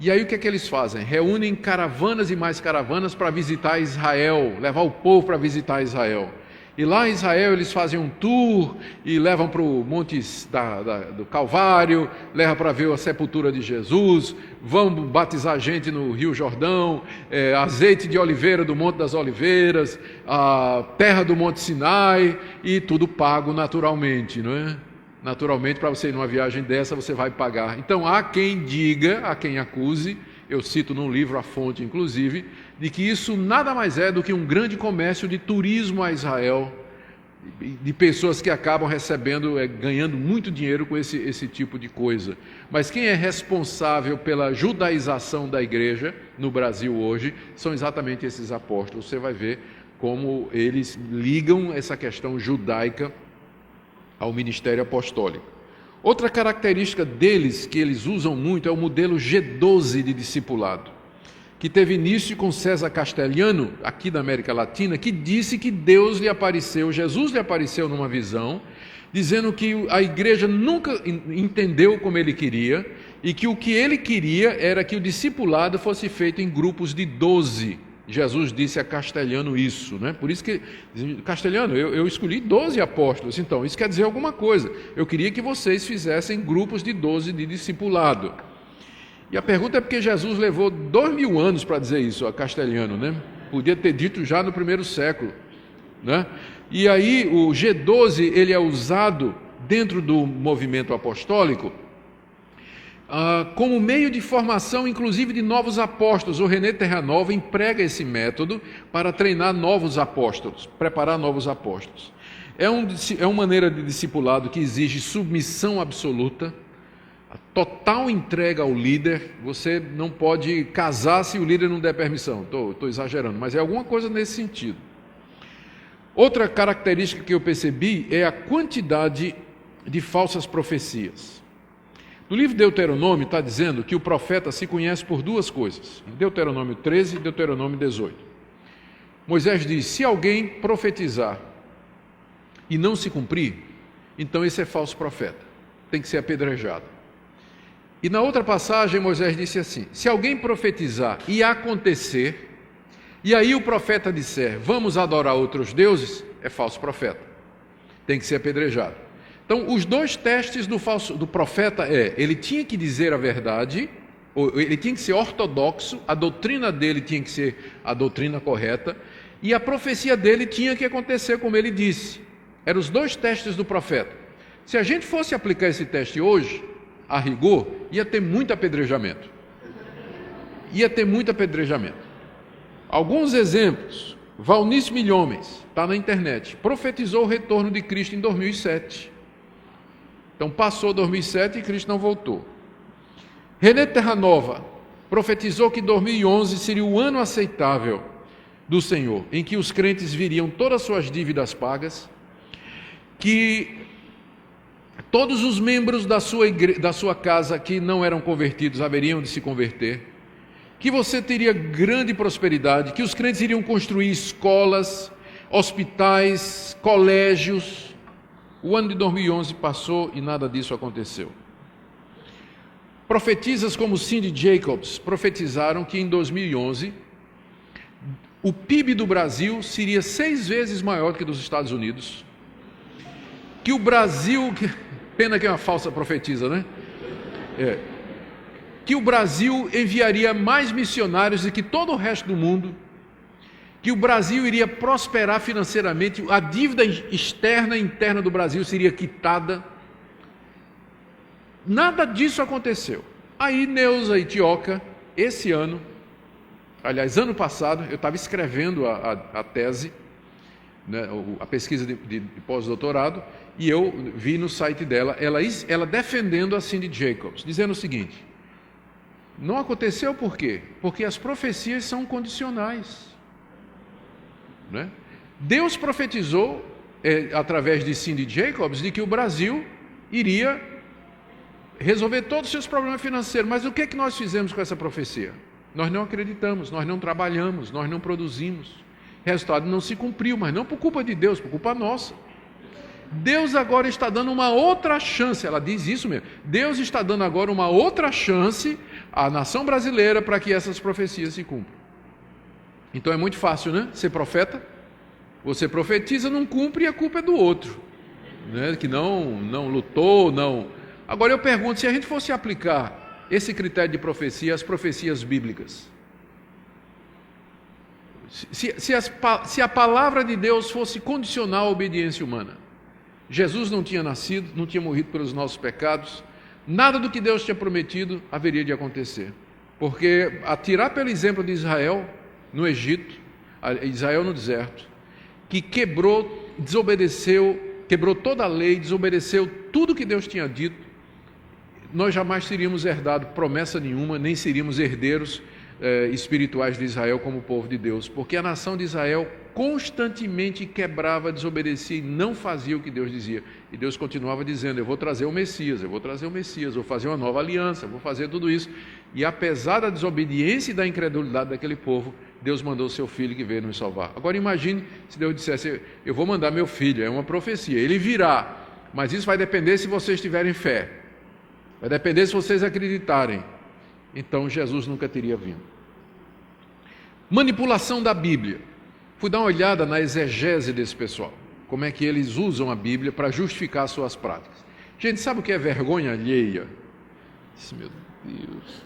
E aí o que é que eles fazem? Reúnem caravanas e mais caravanas para visitar Israel, levar o povo para visitar Israel. E lá em Israel eles fazem um tour e levam para o Monte do Calvário, levam para ver a sepultura de Jesus, vão batizar gente no Rio Jordão, azeite de oliveira do Monte das Oliveiras, a terra do Monte Sinai, e tudo pago naturalmente, Naturalmente, para você ir numa viagem dessa, você vai pagar. Então, há quem diga, há quem acuse, eu cito num livro a fonte, inclusive, de que isso nada mais é do que um grande comércio de turismo a Israel, de pessoas que acabam recebendo, ganhando muito dinheiro com esse tipo de coisa. Mas quem é responsável pela judaização da igreja no Brasil hoje são exatamente esses apóstolos. Você vai ver como eles ligam essa questão judaica ao ministério apostólico. Outra característica deles, que eles usam muito, é o modelo G12 de discipulado, que teve início com César Castelhano, aqui da América Latina, que disse que Deus lhe apareceu, Jesus lhe apareceu numa visão, dizendo que a igreja nunca entendeu como ele queria, e que o que ele queria era que o discipulado fosse feito em grupos de 12. Jesus disse a Castelhano isso, né? Por isso que, Castelhano, eu escolhi 12 apóstolos, então isso quer dizer alguma coisa. Eu queria que vocês fizessem grupos de 12 de discipulado. E a pergunta é porque Jesus levou 2000 anos para dizer isso a Castelhano, né? Podia ter dito já no primeiro século, né? E aí o G12 ele é usado dentro do movimento apostólico como meio de formação, inclusive de novos apóstolos. O René Terranova emprega esse método para treinar novos apóstolos, preparar novos apóstolos. É uma maneira de discipulado que exige submissão absoluta, a total entrega ao líder. Você não pode casar se o líder não der permissão. Estou exagerando, mas é alguma coisa nesse sentido. Outra característica que eu percebi é a quantidade de falsas profecias. No livro de Deuteronômio está dizendo que o profeta se conhece por duas coisas. Em Deuteronômio 13 e Deuteronômio 18. Moisés diz: se alguém profetizar e não se cumprir, então esse é falso profeta, tem que ser apedrejado. E na outra passagem Moisés disse assim: se alguém profetizar e acontecer, e aí o profeta disser, vamos adorar outros deuses, é falso profeta, tem que ser apedrejado. Então, os dois testes do profeta ele tinha que dizer a verdade, ele tinha que ser ortodoxo, a doutrina dele tinha que ser a doutrina correta, e a profecia dele tinha que acontecer como ele disse. Eram os dois testes do profeta. Se a gente fosse aplicar esse teste hoje, a rigor, ia ter muito apedrejamento. Alguns exemplos. Valnice Milhomens, está na internet, profetizou o retorno de Cristo em 2007. Então passou 2007 e Cristo não voltou. René Terranova profetizou que 2011 seria o ano aceitável do Senhor, em que os crentes viriam todas as suas dívidas pagas, que todos os membros da sua casa que não eram convertidos haveriam de se converter, que você teria grande prosperidade, que os crentes iriam construir escolas, hospitais, colégios. O ano de 2011 passou e nada disso aconteceu. Profetisas como Cindy Jacobs profetizaram que em 2011 o PIB do Brasil seria 6 vezes maior do que dos Estados Unidos, que o Brasil, pena que é uma falsa profetisa, né? Que o Brasil enviaria mais missionários do que todo o resto do mundo, que o Brasil iria prosperar financeiramente, a dívida externa e interna do Brasil seria quitada. Nada disso aconteceu. Aí Neuza Itioca, esse ano, aliás, ano passado, eu estava escrevendo a tese, né, a pesquisa de pós-doutorado, e eu vi no site dela, ela defendendo a Cindy Jacobs, dizendo o seguinte: não aconteceu por quê? Porque as profecias são condicionais. Né? Deus profetizou, através de Cindy Jacobs, de que o Brasil iria resolver todos os seus problemas financeiros. Mas o que é que nós fizemos com essa profecia? Nós não acreditamos, nós não trabalhamos, nós não produzimos. O resultado não se cumpriu, mas não por culpa de Deus, por culpa nossa. Deus agora está dando uma outra chance, ela diz isso mesmo, Deus está dando agora uma outra chance à nação brasileira para que essas profecias se cumpram. Então é muito fácil, né? Ser profeta, você profetiza, não cumpre e a culpa é do outro, né? Que não lutou, não. Agora eu pergunto, se a gente fosse aplicar esse critério de profecia às profecias bíblicas, se a palavra de Deus fosse condicional à obediência humana, Jesus não tinha nascido, não tinha morrido pelos nossos pecados, nada do que Deus tinha prometido haveria de acontecer, porque atirar pelo exemplo de Israel no Egito, Israel no deserto, que quebrou desobedeceu, quebrou toda a lei, desobedeceu tudo que Deus tinha dito, nós jamais teríamos herdado promessa nenhuma, nem seríamos herdeiros espirituais de Israel como povo de Deus, porque a nação de Israel constantemente quebrava, desobedecia e não fazia o que Deus dizia. E Deus continuava dizendo: eu vou trazer o Messias, eu vou trazer o Messias, vou fazer uma nova aliança, vou fazer tudo isso. E apesar da desobediência e da incredulidade daquele povo, Deus mandou o seu filho que veio nos salvar. Agora imagine se Deus dissesse: eu vou mandar meu filho, é uma profecia, ele virá, mas isso vai depender se vocês tiverem fé, vai depender se vocês acreditarem. Então Jesus nunca teria vindo. Manipulação da Bíblia. Fui dar uma olhada na exegese desse pessoal, como é que eles usam a Bíblia para justificar suas práticas. Gente, sabe o que é vergonha alheia? Meu Deus.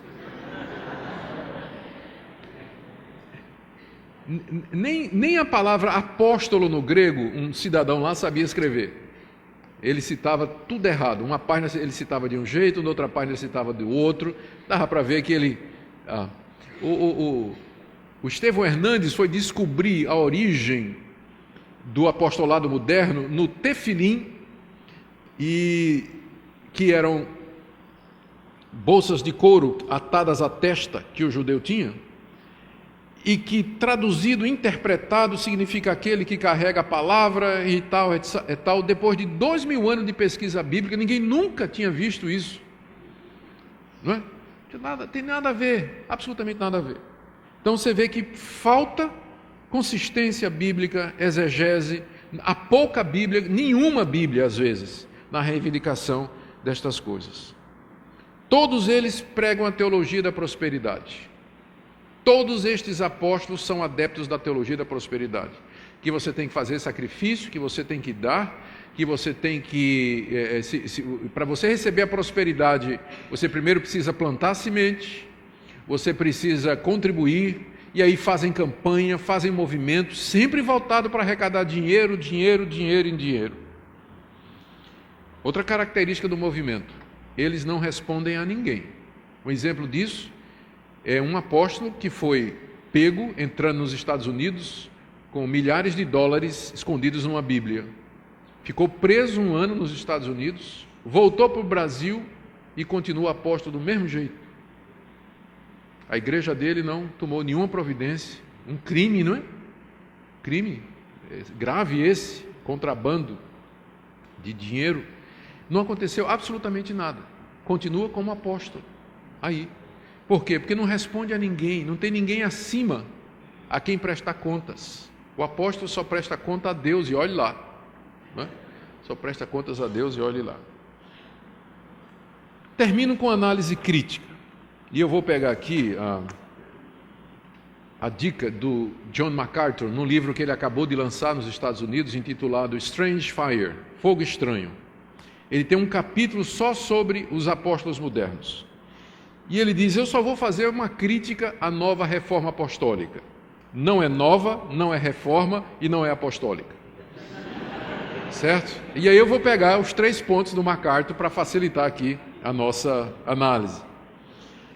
Nem a palavra apóstolo no grego, um cidadão lá sabia escrever. Ele citava tudo errado. Uma página ele citava de um jeito, na outra página ele citava do outro. Dava para ver que ele... O Estevão Hernandes foi descobrir a origem do apostolado moderno no tefilim, e que eram bolsas de couro atadas à testa que o judeu tinha, e que traduzido, interpretado, significa aquele que carrega a palavra e tal, e tal. Depois de 2000 anos de pesquisa bíblica, ninguém nunca tinha visto isso. Não é? Tem nada a ver, absolutamente nada a ver. Então você vê que falta consistência bíblica, exegese, há pouca Bíblia, nenhuma Bíblia às vezes, na reivindicação destas coisas. Todos eles pregam a teologia da prosperidade. Todos estes apóstolos são adeptos da teologia da prosperidade, que você tem que fazer sacrifício, que você tem que dar, que você tem que... para você receber a prosperidade, você primeiro precisa plantar a semente, você precisa contribuir, e aí fazem campanha, fazem movimento, sempre voltado para arrecadar dinheiro, dinheiro, dinheiro em dinheiro. Outra característica do movimento: eles não respondem a ninguém. Um exemplo disso é um apóstolo que foi pego entrando nos Estados Unidos com milhares de dólares escondidos numa Bíblia. Ficou preso 1 ano nos Estados Unidos, voltou para o Brasil e continua apóstolo do mesmo jeito. A igreja dele não tomou nenhuma providência. Um crime, não é? Crime grave esse, contrabando de dinheiro. Não aconteceu absolutamente nada. Continua como apóstolo. Aí. Por quê? Porque não responde a ninguém, não tem ninguém acima a quem prestar contas. O apóstolo só presta conta a Deus e olhe lá. Não é? Só presta contas a Deus e olhe lá. Termino com análise crítica. E eu vou pegar aqui a dica do John MacArthur, num livro que ele acabou de lançar nos Estados Unidos, intitulado Strange Fire, Fogo Estranho. Ele tem um capítulo só sobre os apóstolos modernos. E ele diz: eu só vou fazer uma crítica à nova reforma apostólica. Não é nova, não é reforma e não é apostólica. Certo? E aí eu vou pegar os 3 pontos do MacArthur para facilitar aqui a nossa análise.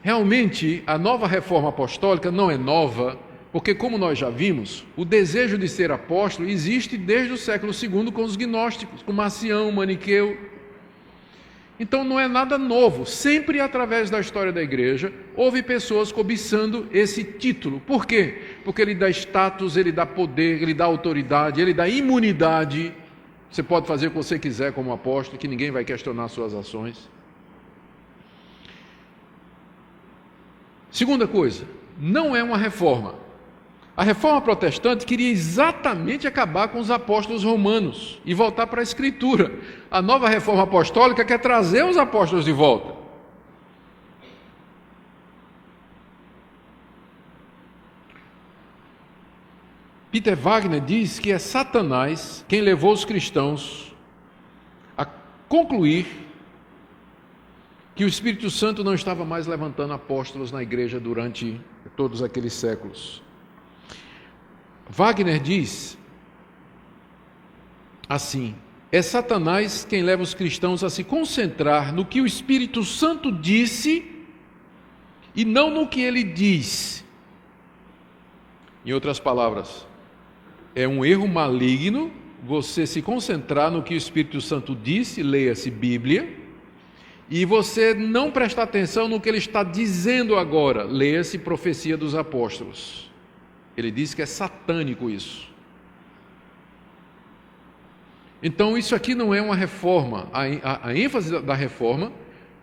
Realmente, a nova reforma apostólica não é nova, porque, como nós já vimos, o desejo de ser apóstolo existe desde o século II com os gnósticos, com Marcião, Maniqueu. Então não é nada novo. Sempre através da história da igreja houve pessoas cobiçando esse título. Por quê? Porque ele dá status, ele dá poder, ele dá autoridade, ele dá imunidade. Você pode fazer o que você quiser como apóstolo, que ninguém vai questionar suas ações. Segunda coisa, não é uma reforma. A reforma protestante queria exatamente acabar com os apóstolos romanos e voltar para a Escritura. A nova reforma apostólica quer trazer os apóstolos de volta. Peter Wagner diz que é Satanás quem levou os cristãos a concluir que o Espírito Santo não estava mais levantando apóstolos na igreja durante todos aqueles séculos. Wagner diz assim: é Satanás quem leva os cristãos a se concentrar no que o Espírito Santo disse e não no que ele diz. Em outras palavras, é um erro maligno você se concentrar no que o Espírito Santo disse, leia-se Bíblia, e você não prestar atenção no que ele está dizendo agora, leia-se Profecia dos Apóstolos. Ele diz que é satânico isso. Então isso aqui não é uma reforma, a ênfase da reforma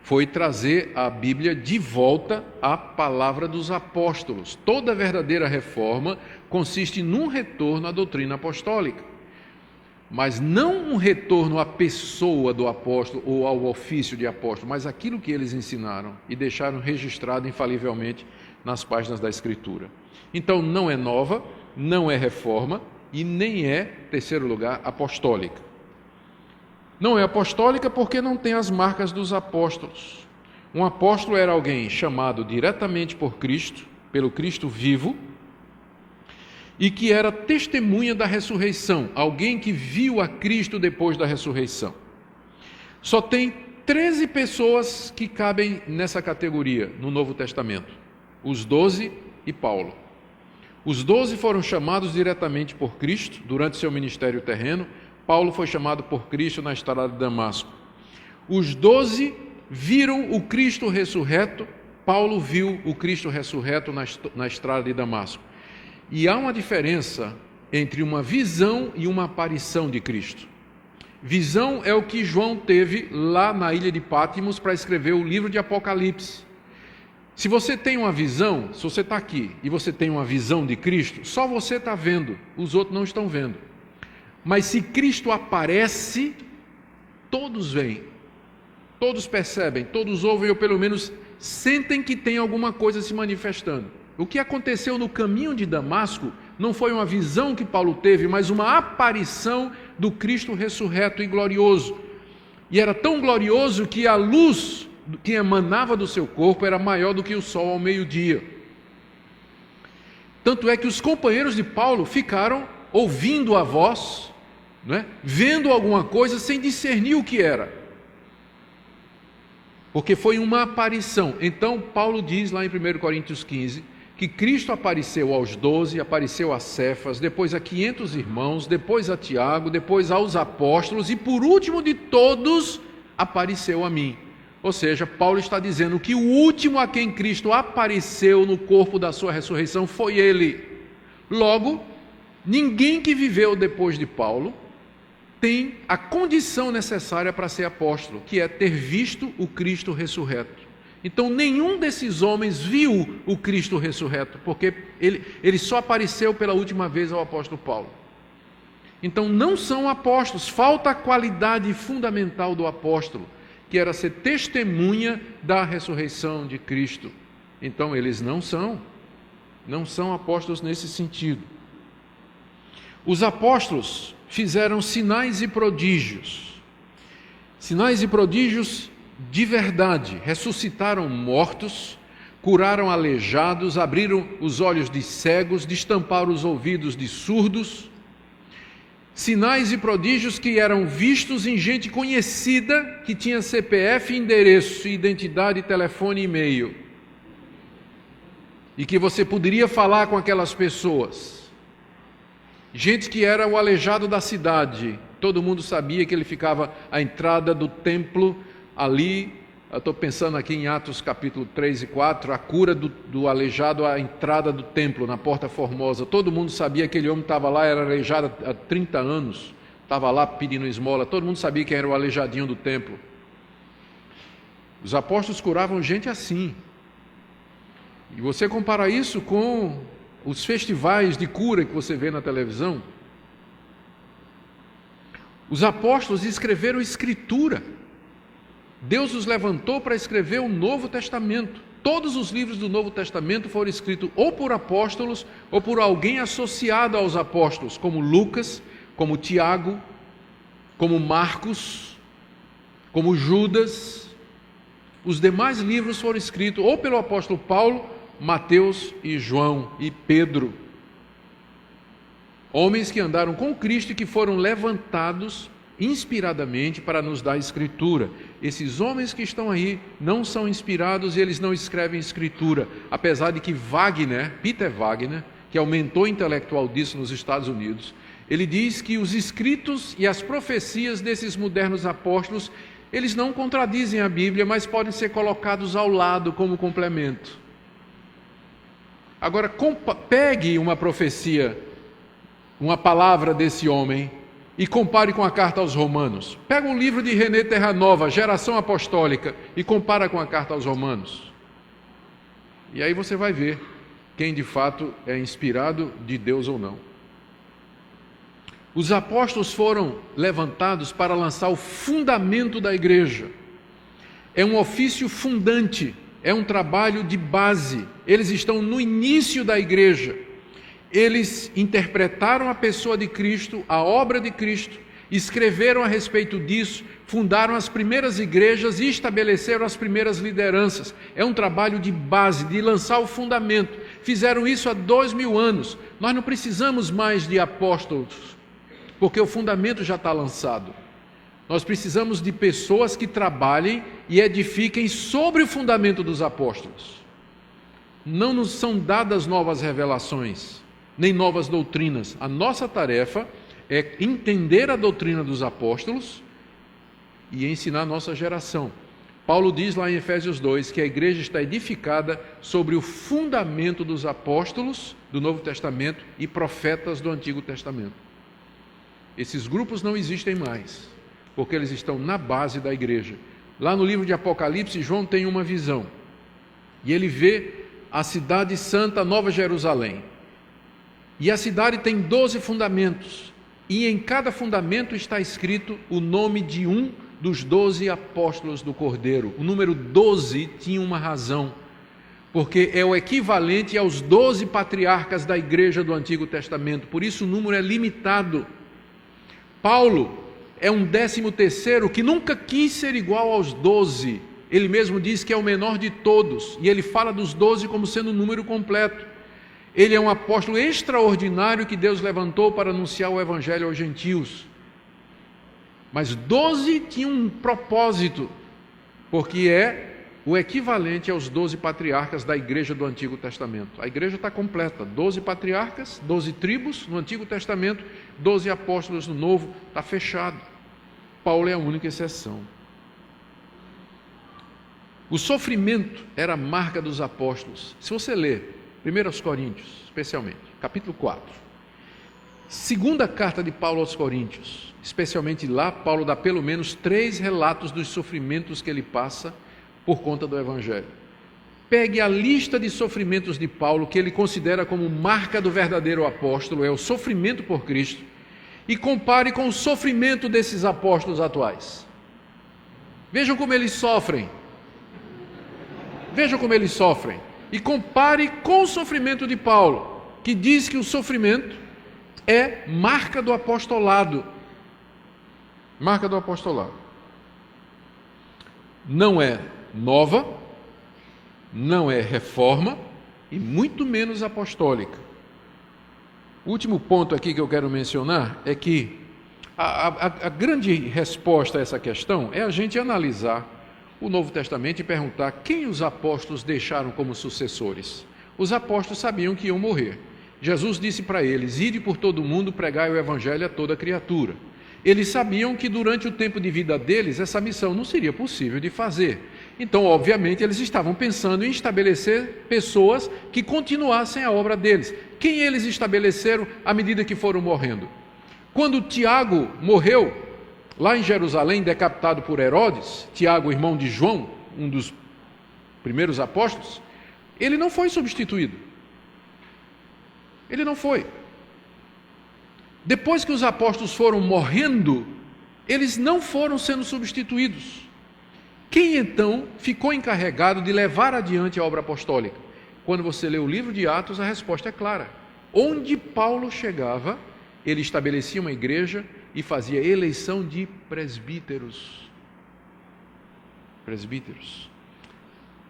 foi trazer a Bíblia de volta à palavra dos apóstolos. Toda verdadeira reforma consiste num retorno à doutrina apostólica, mas não um retorno à pessoa do apóstolo ou ao ofício de apóstolo, mas aquilo que eles ensinaram e deixaram registrado infalivelmente nas páginas da Escritura. Então não é nova, não é reforma e nem é, terceiro lugar, apostólica. Não é apostólica porque não tem as marcas dos apóstolos. Um apóstolo era alguém chamado diretamente por Cristo, pelo Cristo vivo, e que era testemunha da ressurreição, alguém que viu a Cristo depois da ressurreição. Só tem 13 pessoas que cabem nessa categoria no Novo Testamento, os 12 e Paulo. Os 12 foram chamados diretamente por Cristo durante seu ministério terreno. Paulo foi chamado por Cristo na estrada de Damasco. Os 12 viram o Cristo ressurreto, Paulo viu o Cristo ressurreto na estrada de Damasco. E há uma diferença entre uma visão e uma aparição de Cristo. Visão é o que João teve lá na ilha de Patmos para escrever o livro de Apocalipse. Se você tem uma visão, se você está aqui e você tem uma visão de Cristo, só você está vendo, os outros não estão vendo. Mas se Cristo aparece, todos veem, todos percebem, todos ouvem ou pelo menos sentem que tem alguma coisa se manifestando. O que aconteceu no caminho de Damasco não foi uma visão que Paulo teve, mas uma aparição do Cristo ressurreto e glorioso. E era tão glorioso que a luz que emanava do seu corpo era maior do que o sol ao meio-dia. Tanto é que os companheiros de Paulo ficaram ouvindo a voz, vendo alguma coisa sem discernir o que era, porque foi uma aparição. Então Paulo diz lá em 1 Coríntios 15 que Cristo apareceu aos 12, apareceu a Cefas, depois a 500 irmãos, depois a Tiago, depois aos apóstolos e por último de todos apareceu a mim. Ou seja, Paulo está dizendo que o último a quem Cristo apareceu no corpo da sua ressurreição foi ele. Logo, ninguém que viveu depois de Paulo tem a condição necessária para ser apóstolo, que é ter visto o Cristo ressurreto. Então, nenhum desses homens viu o Cristo ressurreto, porque ele só apareceu pela última vez ao apóstolo Paulo. Então, não são apóstolos, falta a qualidade fundamental do apóstolo, que era ser testemunha da ressurreição de Cristo. Então, eles não são apóstolos nesse sentido. Os apóstolos fizeram sinais e prodígios de verdade, ressuscitaram mortos, curaram aleijados, abriram os olhos de cegos, destamparam os ouvidos de surdos, sinais e prodígios que eram vistos em gente conhecida, que tinha CPF, endereço, identidade, telefone e e-mail, e que você poderia falar com aquelas pessoas. Gente que era o aleijado da cidade, todo mundo sabia que ele ficava à entrada do templo ali. Eu estou pensando aqui em Atos capítulo 3 e 4, a cura do aleijado à entrada do templo, na Porta Formosa. Todo mundo sabia que aquele homem estava lá, era aleijado há 30 anos, estava lá pedindo esmola, todo mundo sabia que era o aleijadinho do templo. Os apóstolos curavam gente assim. E você compara isso com os festivais de cura que você vê na televisão. Os apóstolos escreveram escritura. Deus os levantou para escrever o Novo Testamento. Todos os livros do Novo Testamento foram escritos ou por apóstolos ou por alguém associado aos apóstolos, como Lucas, como Tiago, como Marcos, como Judas. Os demais livros foram escritos ou pelo apóstolo Paulo, Mateus e João e Pedro. Homens que andaram com Cristo e que foram levantados inspiradamente para nos dar escritura. Esses homens que estão aí não são inspirados e eles não escrevem escritura, apesar de que Peter Wagner, que é o mentor intelectual disso nos Estados Unidos, Ele diz que os escritos e as profecias desses modernos apóstolos, eles não contradizem a Bíblia, mas podem ser colocados ao lado como complemento. Agora, pegue uma profecia, uma palavra desse homem, e compare com a carta aos Romanos. Pega um livro de René Terranova, Geração Apostólica, e compara com a carta aos Romanos. E aí você vai ver quem de fato é inspirado de Deus ou não. Os apóstolos foram levantados para lançar o fundamento da igreja. É um ofício fundante, é um trabalho de base. Eles estão no início da igreja. Eles interpretaram a pessoa de Cristo, a obra de Cristo, escreveram a respeito disso, fundaram as primeiras igrejas e estabeleceram as primeiras lideranças. É um trabalho de base, de lançar o fundamento. Fizeram isso há 2000 anos. Nós não precisamos mais de apóstolos, porque o fundamento já está lançado. Nós precisamos de pessoas que trabalhem e edifiquem sobre o fundamento dos apóstolos. Não nos são dadas novas revelações, nem novas doutrinas. A nossa tarefa é entender a doutrina dos apóstolos e ensinar a nossa geração. Paulo diz lá em Efésios 2 que a igreja está edificada sobre o fundamento dos apóstolos do Novo Testamento e profetas do Antigo Testamento. Esses grupos não existem mais, porque eles estão na base da igreja. Lá no livro de Apocalipse, João tem uma visão, e ele vê a cidade santa, Nova Jerusalém. E a cidade tem 12 fundamentos, e em cada fundamento está escrito o nome de um dos 12 apóstolos do Cordeiro. O número 12 tinha uma razão, porque é o equivalente aos 12 patriarcas da igreja do Antigo Testamento, por isso o número é limitado. Paulo é um 13º que nunca quis ser igual aos 12. Ele mesmo diz que é o menor de todos, e ele fala dos 12 como sendo um número completo. Ele é um apóstolo extraordinário que Deus levantou para anunciar o evangelho aos gentios. Mas 12 tinha um propósito, porque é o equivalente aos 12 patriarcas da igreja do Antigo Testamento. A igreja está completa, 12 patriarcas, 12 tribos no Antigo Testamento, 12 apóstolos no Novo, está fechado. Paulo é a única exceção. O sofrimento era a marca dos apóstolos. Se você ler 1 Coríntios, especialmente, capítulo 4, segunda carta de Paulo aos Coríntios, especialmente lá, Paulo dá pelo menos 3 relatos dos sofrimentos que ele passa por conta do Evangelho. Pegue a lista de sofrimentos de Paulo, que ele considera como marca do verdadeiro apóstolo, é o sofrimento por Cristo, e compare com o sofrimento desses apóstolos atuais. Vejam como eles sofrem. Vejam como eles sofrem. E compare com o sofrimento de Paulo, que diz que o sofrimento é marca do apostolado. Marca do apostolado. Não é nova, não é reforma e muito menos apostólica. O último ponto aqui que eu quero mencionar é que a grande resposta a essa questão é a gente analisar o Novo Testamento e perguntar quem os apóstolos deixaram como sucessores. Os apóstolos sabiam que iam morrer. Jesus disse para eles: ide por todo o mundo, pregai o evangelho a toda criatura. Eles sabiam que durante o tempo de vida deles, essa missão não seria possível de fazer. Então, obviamente, eles estavam pensando em estabelecer pessoas que continuassem a obra deles. Quem eles estabeleceram à medida que foram morrendo? Quando Tiago morreu, lá em Jerusalém, decapitado por Herodes, Tiago, irmão de João, um dos primeiros apóstolos, ele não foi substituído. Ele não foi. Depois que os apóstolos foram morrendo, eles não foram sendo substituídos. Quem então ficou encarregado de levar adiante a obra apostólica? Quando você lê o livro de Atos, a resposta é clara. Onde Paulo chegava, ele estabelecia uma igreja e fazia eleição de presbíteros. Presbíteros.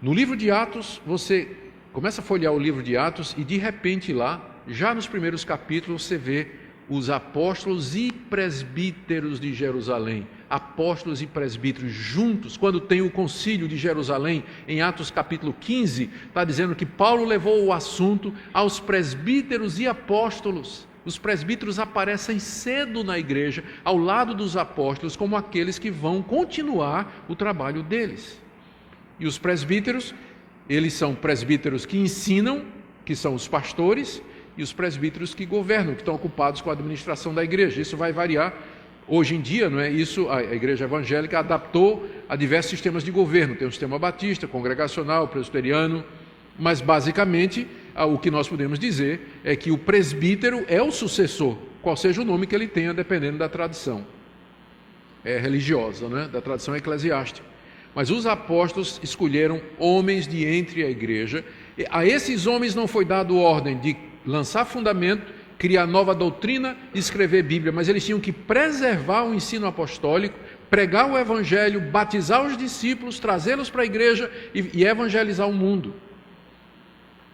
No livro de Atos, você começa a folhear o livro de Atos e de repente lá, já nos primeiros capítulos, você vê os apóstolos e presbíteros de Jerusalém. Apóstolos e presbíteros juntos. Quando tem o concílio de Jerusalém, em Atos capítulo 15, está dizendo que Paulo levou o assunto aos presbíteros e apóstolos. Os presbíteros aparecem cedo na igreja, ao lado dos apóstolos, como aqueles que vão continuar o trabalho deles. E os presbíteros, eles são presbíteros que ensinam, que são os pastores, e os presbíteros que governam, que estão ocupados com a administração da igreja. Isso vai variar. Hoje em dia, não é isso? A igreja evangélica adaptou a diversos sistemas de governo. Tem o sistema batista, congregacional, presbiteriano, mas basicamente o que nós podemos dizer é que o presbítero é o sucessor, qual seja o nome que ele tenha, dependendo da tradição religiosa, não é? Da tradição eclesiástica. Mas os apóstolos escolheram homens de entre a igreja. A esses homens não foi dado ordem de lançar fundamento, criar nova doutrina e escrever Bíblia, mas eles tinham que preservar o ensino apostólico, pregar o evangelho, batizar os discípulos, trazê-los para a igreja e evangelizar o mundo.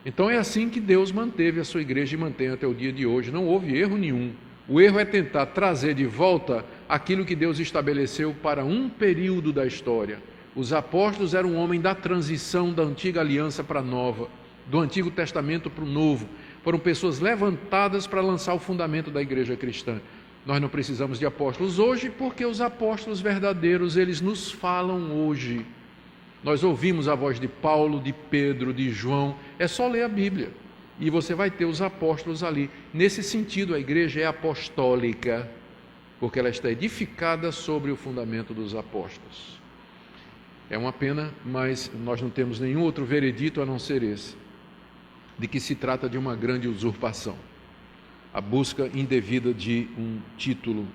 Então é assim que Deus manteve a sua igreja e mantém até o dia de hoje. Não houve erro nenhum. O erro é tentar trazer de volta aquilo que Deus estabeleceu para um período da história. Os apóstolos eram um homem da transição da antiga aliança para a nova, do Antigo Testamento para o Novo. Foram pessoas levantadas para lançar o fundamento da igreja cristã. Nós não precisamos de apóstolos hoje, porque os apóstolos verdadeiros, eles nos falam hoje. Nós ouvimos a voz de Paulo, de Pedro, de João. É só ler a Bíblia e você vai ter os apóstolos ali. Nesse sentido, a igreja é apostólica, porque ela está edificada sobre o fundamento dos apóstolos. É uma pena, mas nós não temos nenhum outro veredito a não ser esse, de que se trata de uma grande usurpação, a busca indevida de um título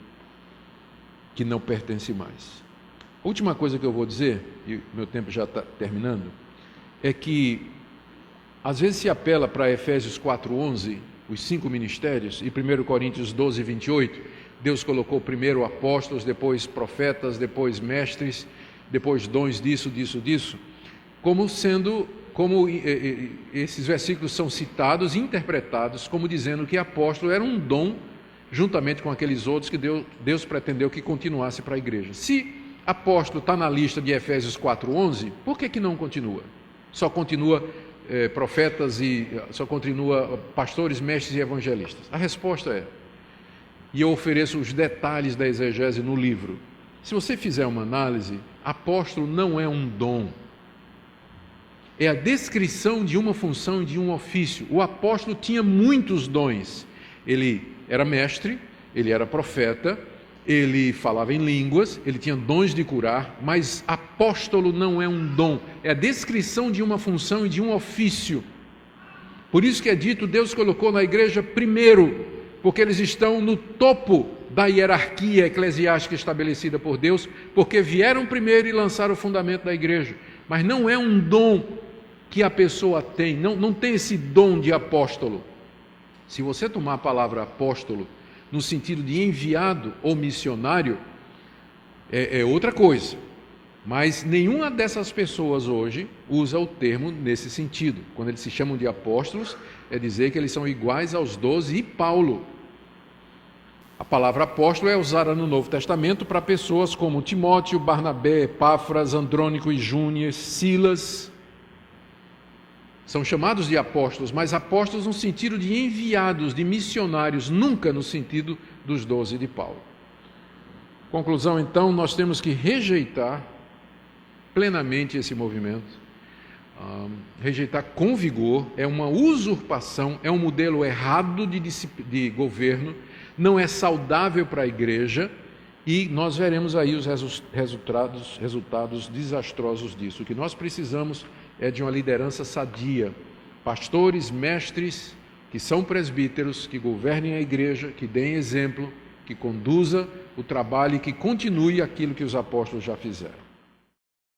que não pertence mais. A última coisa que eu vou dizer, e meu tempo já está terminando, é que às vezes se apela para Efésios 4:11, os 5 ministérios, e 1 Coríntios 12:28, Deus colocou primeiro apóstolos, depois profetas, depois mestres, depois dons disso, como esses versículos são citados e interpretados como dizendo que apóstolo era um dom, juntamente com aqueles outros que Deus pretendeu que continuasse para a igreja. Se apóstolo está na lista de Efésios 4:11, por que não continua? Só continua profetas e só continua pastores, mestres e evangelistas. A resposta é, e eu ofereço os detalhes da exegese no livro. Se você fizer uma análise, apóstolo não é um dom. É a descrição de uma função e de um ofício. O apóstolo tinha muitos dons. Ele era mestre, ele era profeta, ele falava em línguas, ele tinha dons de curar, mas apóstolo não é um dom. É a descrição de uma função e de um ofício. Por isso que é dito, Deus colocou na igreja primeiro, porque eles estão no topo da hierarquia eclesiástica estabelecida por Deus, porque vieram primeiro e lançaram o fundamento da igreja. Mas não é um dom que a pessoa tem, não tem esse dom de apóstolo. Se você tomar a palavra apóstolo no sentido de enviado ou missionário, é outra coisa. Mas nenhuma dessas pessoas hoje usa o termo nesse sentido. Quando eles se chamam de apóstolos, é dizer que eles são iguais aos 12 e Paulo. A palavra apóstolo é usada no Novo Testamento para pessoas como Timóteo, Barnabé, Epáfras, Andrônico e Júnior, Silas. São chamados de apóstolos, mas apóstolos no sentido de enviados, de missionários, nunca no sentido dos 12 de Paulo. Conclusão, então, nós temos que rejeitar plenamente esse movimento, rejeitar com vigor. É uma usurpação, é um modelo errado de governo, não é saudável para a igreja, e nós veremos aí os resultados desastrosos disso. O que nós precisamos é de uma liderança sadia, pastores, mestres, que são presbíteros, que governem a igreja, que deem exemplo, que conduza o trabalho e que continue aquilo que os apóstolos já fizeram.